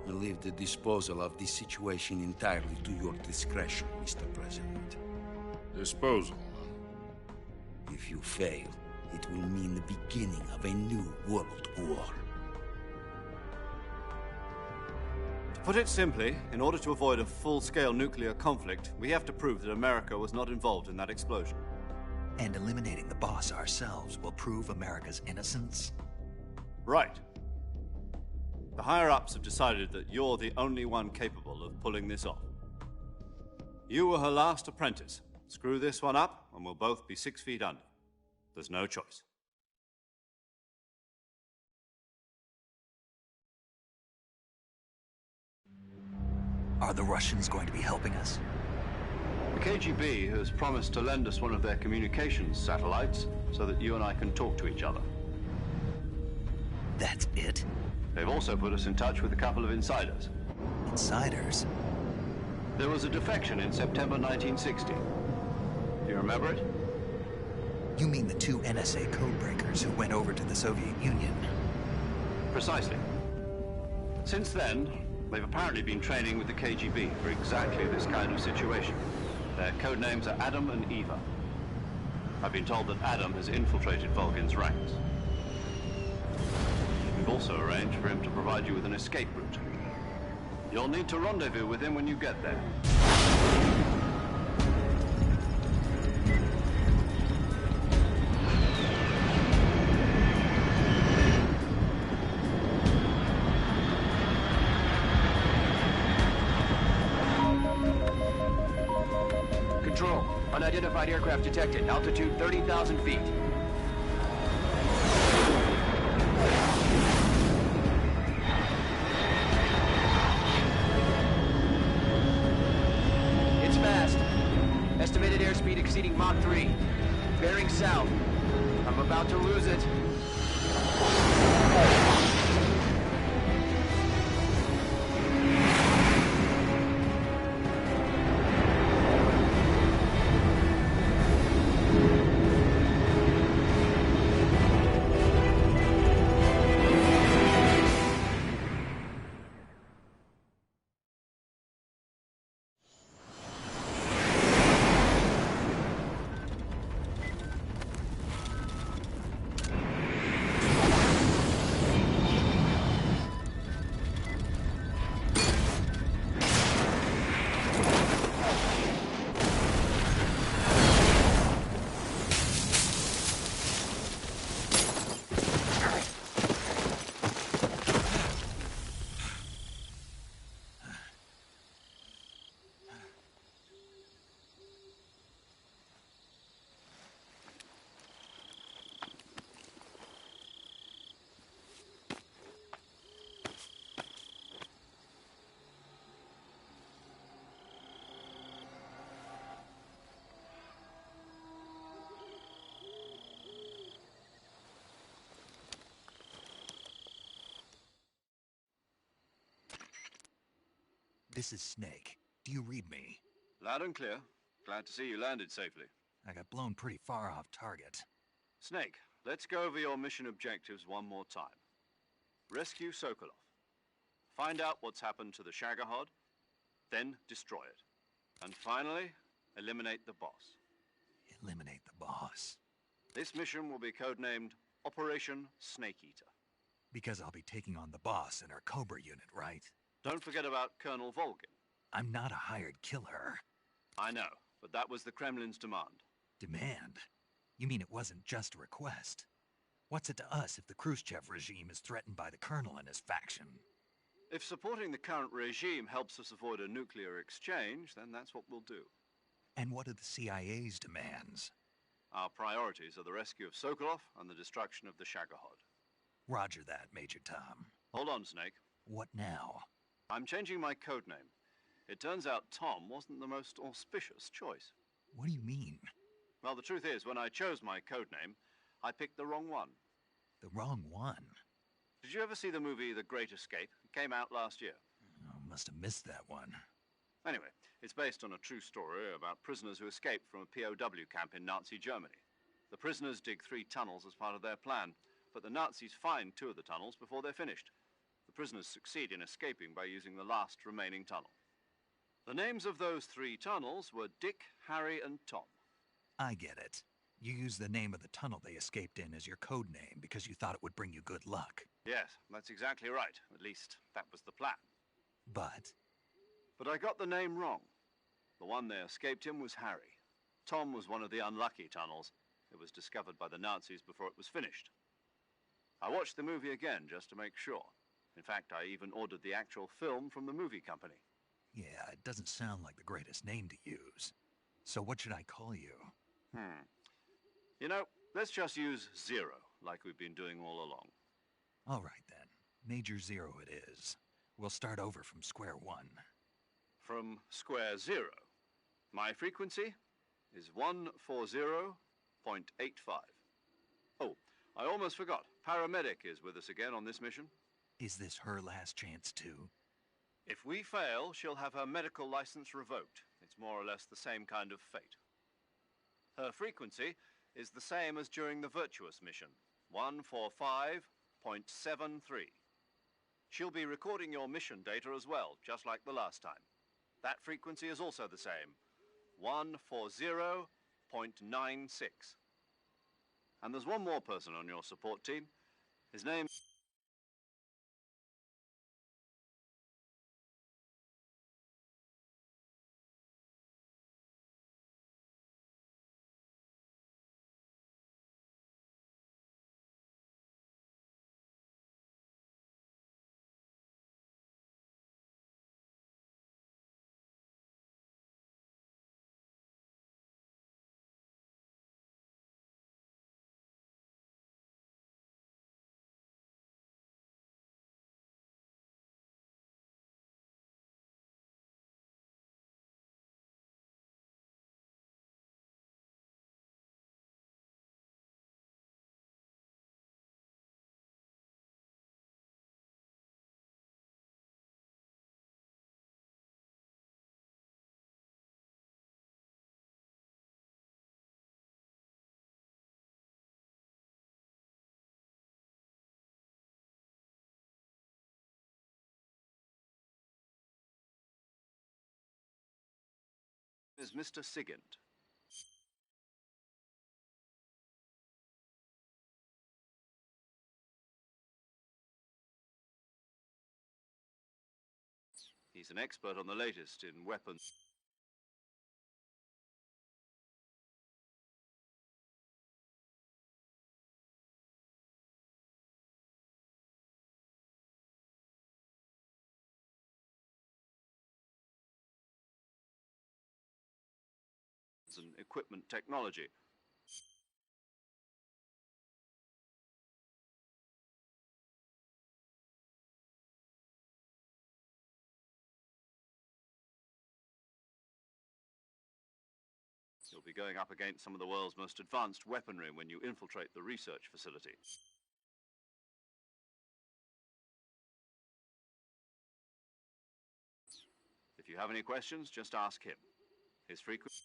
I leave the disposal of this situation entirely to your discretion, Mr. President. Disposal? If you fail, it will mean the beginning of a new world war. To put it simply, in order to avoid a full-scale nuclear conflict, we have to prove that America was not involved in that explosion. And eliminating the boss ourselves will prove America's innocence? Right. The higher-ups have decided that you're the only one capable of pulling this off. You were her last apprentice. Screw this one up, and we'll both be 6 feet under. There's no choice. Are the Russians going to be helping us? The KGB has promised to lend us one of their communications satellites so that you and I can talk to each other. That's it? They've also put us in touch with a couple of insiders. Insiders? There was a defection in September 1960. Do you remember it? You mean the 2 NSA codebreakers who went over to the Soviet Union? Precisely. Since then, they've apparently been training with the KGB for exactly this kind of situation. Their codenames are Adam and Eva. I've been told that Adam has infiltrated Volgin's ranks. We've also arranged for him to provide you with an escape route. You'll need to rendezvous with him when you get there. Control. Unidentified aircraft detected. Altitude 30,000 feet. It's fast. Estimated airspeed exceeding Mach 3. Bearing south. I'm about to lose it. This is Snake. Do you read me? Loud and clear. Glad to see you landed safely. I got blown pretty far off target. Snake, let's go over your mission objectives one more time. Rescue Sokolov. Find out what's happened to the Shagohod, then destroy it. And finally, eliminate the boss. Eliminate the boss. This mission will be codenamed Operation Snake Eater. Because I'll be taking on the boss in our Cobra unit, right? Don't forget about Colonel Volgin. I'm not a hired killer. I know, but that was the Kremlin's demand. Demand? You mean it wasn't just a request? What's it to us if the Khrushchev regime is threatened by the Colonel and his faction? If supporting the current regime helps us avoid a nuclear exchange, then that's what we'll do. And what are the CIA's demands? Our priorities are the rescue of Sokolov and the destruction of the Shagohod. Roger that, Major Tom. Hold on, Snake. What now? I'm changing my codename. It turns out Tom wasn't the most auspicious choice. What do you mean? Well, the truth is, when I chose my codename, I picked the wrong one. The wrong one? Did you ever see the movie The Great Escape? It came out last year. Oh, must have missed that one. Anyway, it's based on a true story about prisoners who escaped from a POW camp in Nazi Germany. The prisoners dig 3 tunnels as part of their plan, but the Nazis find 2 of the tunnels before they're finished. The prisoners succeed in escaping by using the last remaining tunnel. The names of those 3 tunnels were Dick, Harry, and Tom. I get it. You used the name of the tunnel they escaped in as your code name because you thought it would bring you good luck. Yes, that's exactly right. At least, that was the plan. But I got the name wrong. The one they escaped in was Harry. Tom was one of the unlucky tunnels. It was discovered by the Nazis before it was finished. I watched the movie again just to make sure. In fact, I even ordered the actual film from the movie company. yeah, it doesn't sound like the greatest name to use. So what should I call you? You know, let's just use Zero, like we've been doing all along. All right, then. Major Zero it is. We'll start over from square one. From square 0. My frequency is 140.85. Oh, I almost forgot. Paramedic is with us again on this mission. Is this her last chance, too? If we fail, she'll have her medical license revoked. It's more or less the same kind of fate. Her frequency is the same as during the Virtuous mission, 145.73. She'll be recording your mission data as well, just like the last time. That frequency is also the same, 140.96. And there's one more person on your support team. His name... is Mr. Sigint. He's an expert on the latest in weapons and equipment technology. You'll be going up against some of the world's most advanced weaponry when you infiltrate the research facility. you have any questions, just ask him. His frequency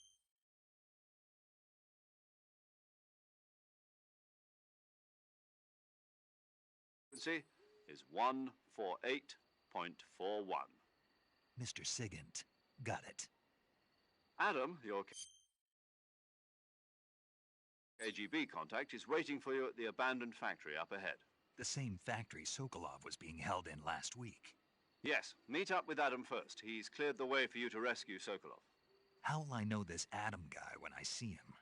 is 148.41. Mr. Sigint. Got it. Adam, your KGB contact, is waiting for you at the abandoned factory up ahead. The same factory Sokolov was being held in last week. Yes, meet up with Adam first. He's cleared the way for you to rescue Sokolov. How'll I know this Adam guy when I see him?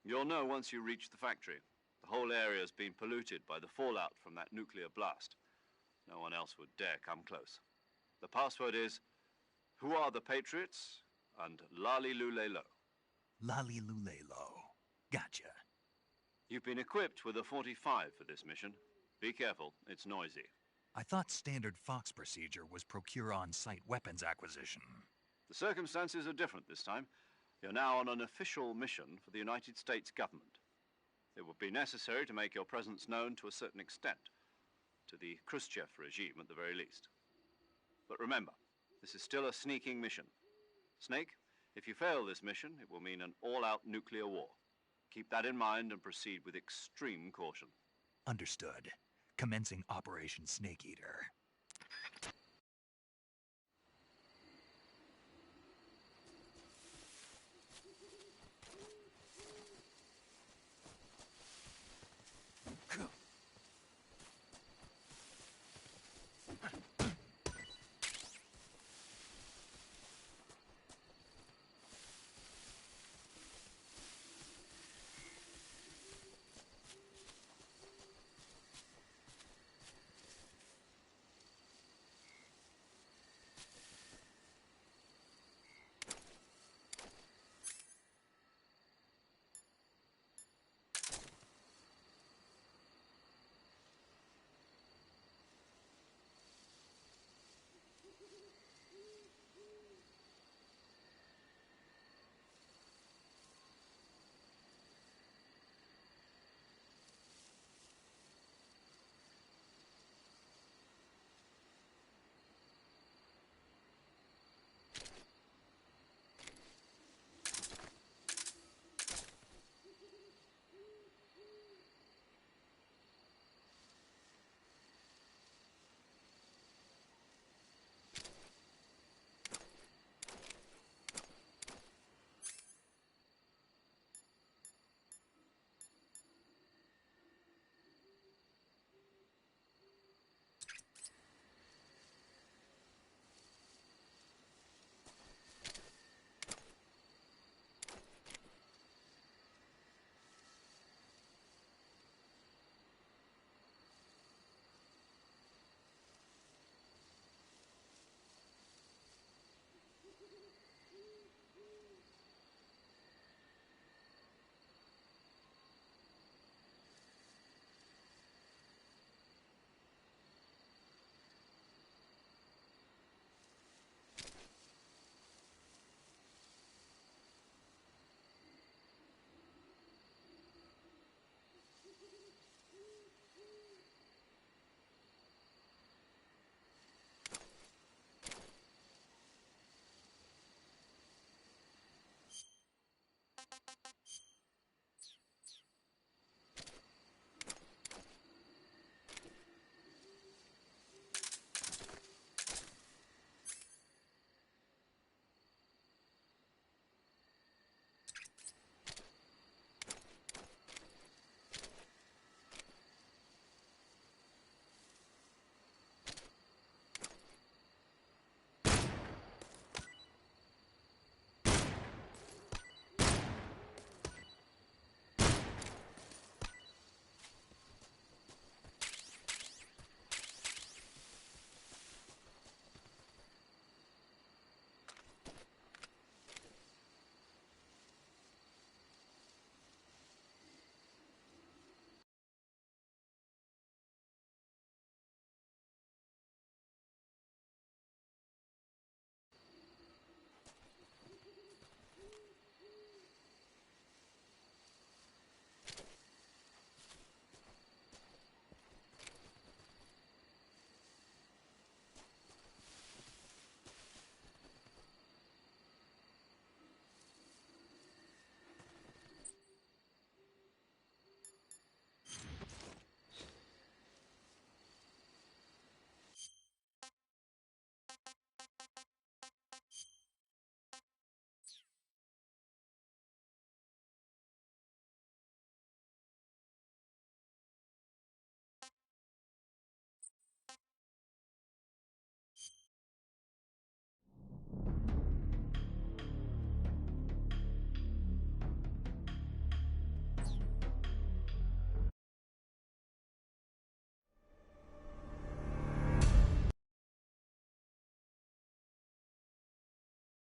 You'll know once you reach the factory. The whole area's been polluted by the fallout from that nuclear blast. No one else would dare come close. The password is, "Who are the Patriots?" and "Lali Lule Lo." Lali Lule Lo. Gotcha. You've been equipped with a 45 for this mission. Be careful, it's noisy. I thought standard Fox procedure was procure on-site weapons acquisition. The circumstances are different this time. You're now on an official mission for the United States government. It would be necessary to make your presence known to a certain extent, to the Khrushchev regime at the very least. But remember, this is still a sneaking mission. Snake, if you fail this mission, it will mean an all-out nuclear war. Keep that in mind and proceed with extreme caution. Understood. Commencing Operation Snake Eater.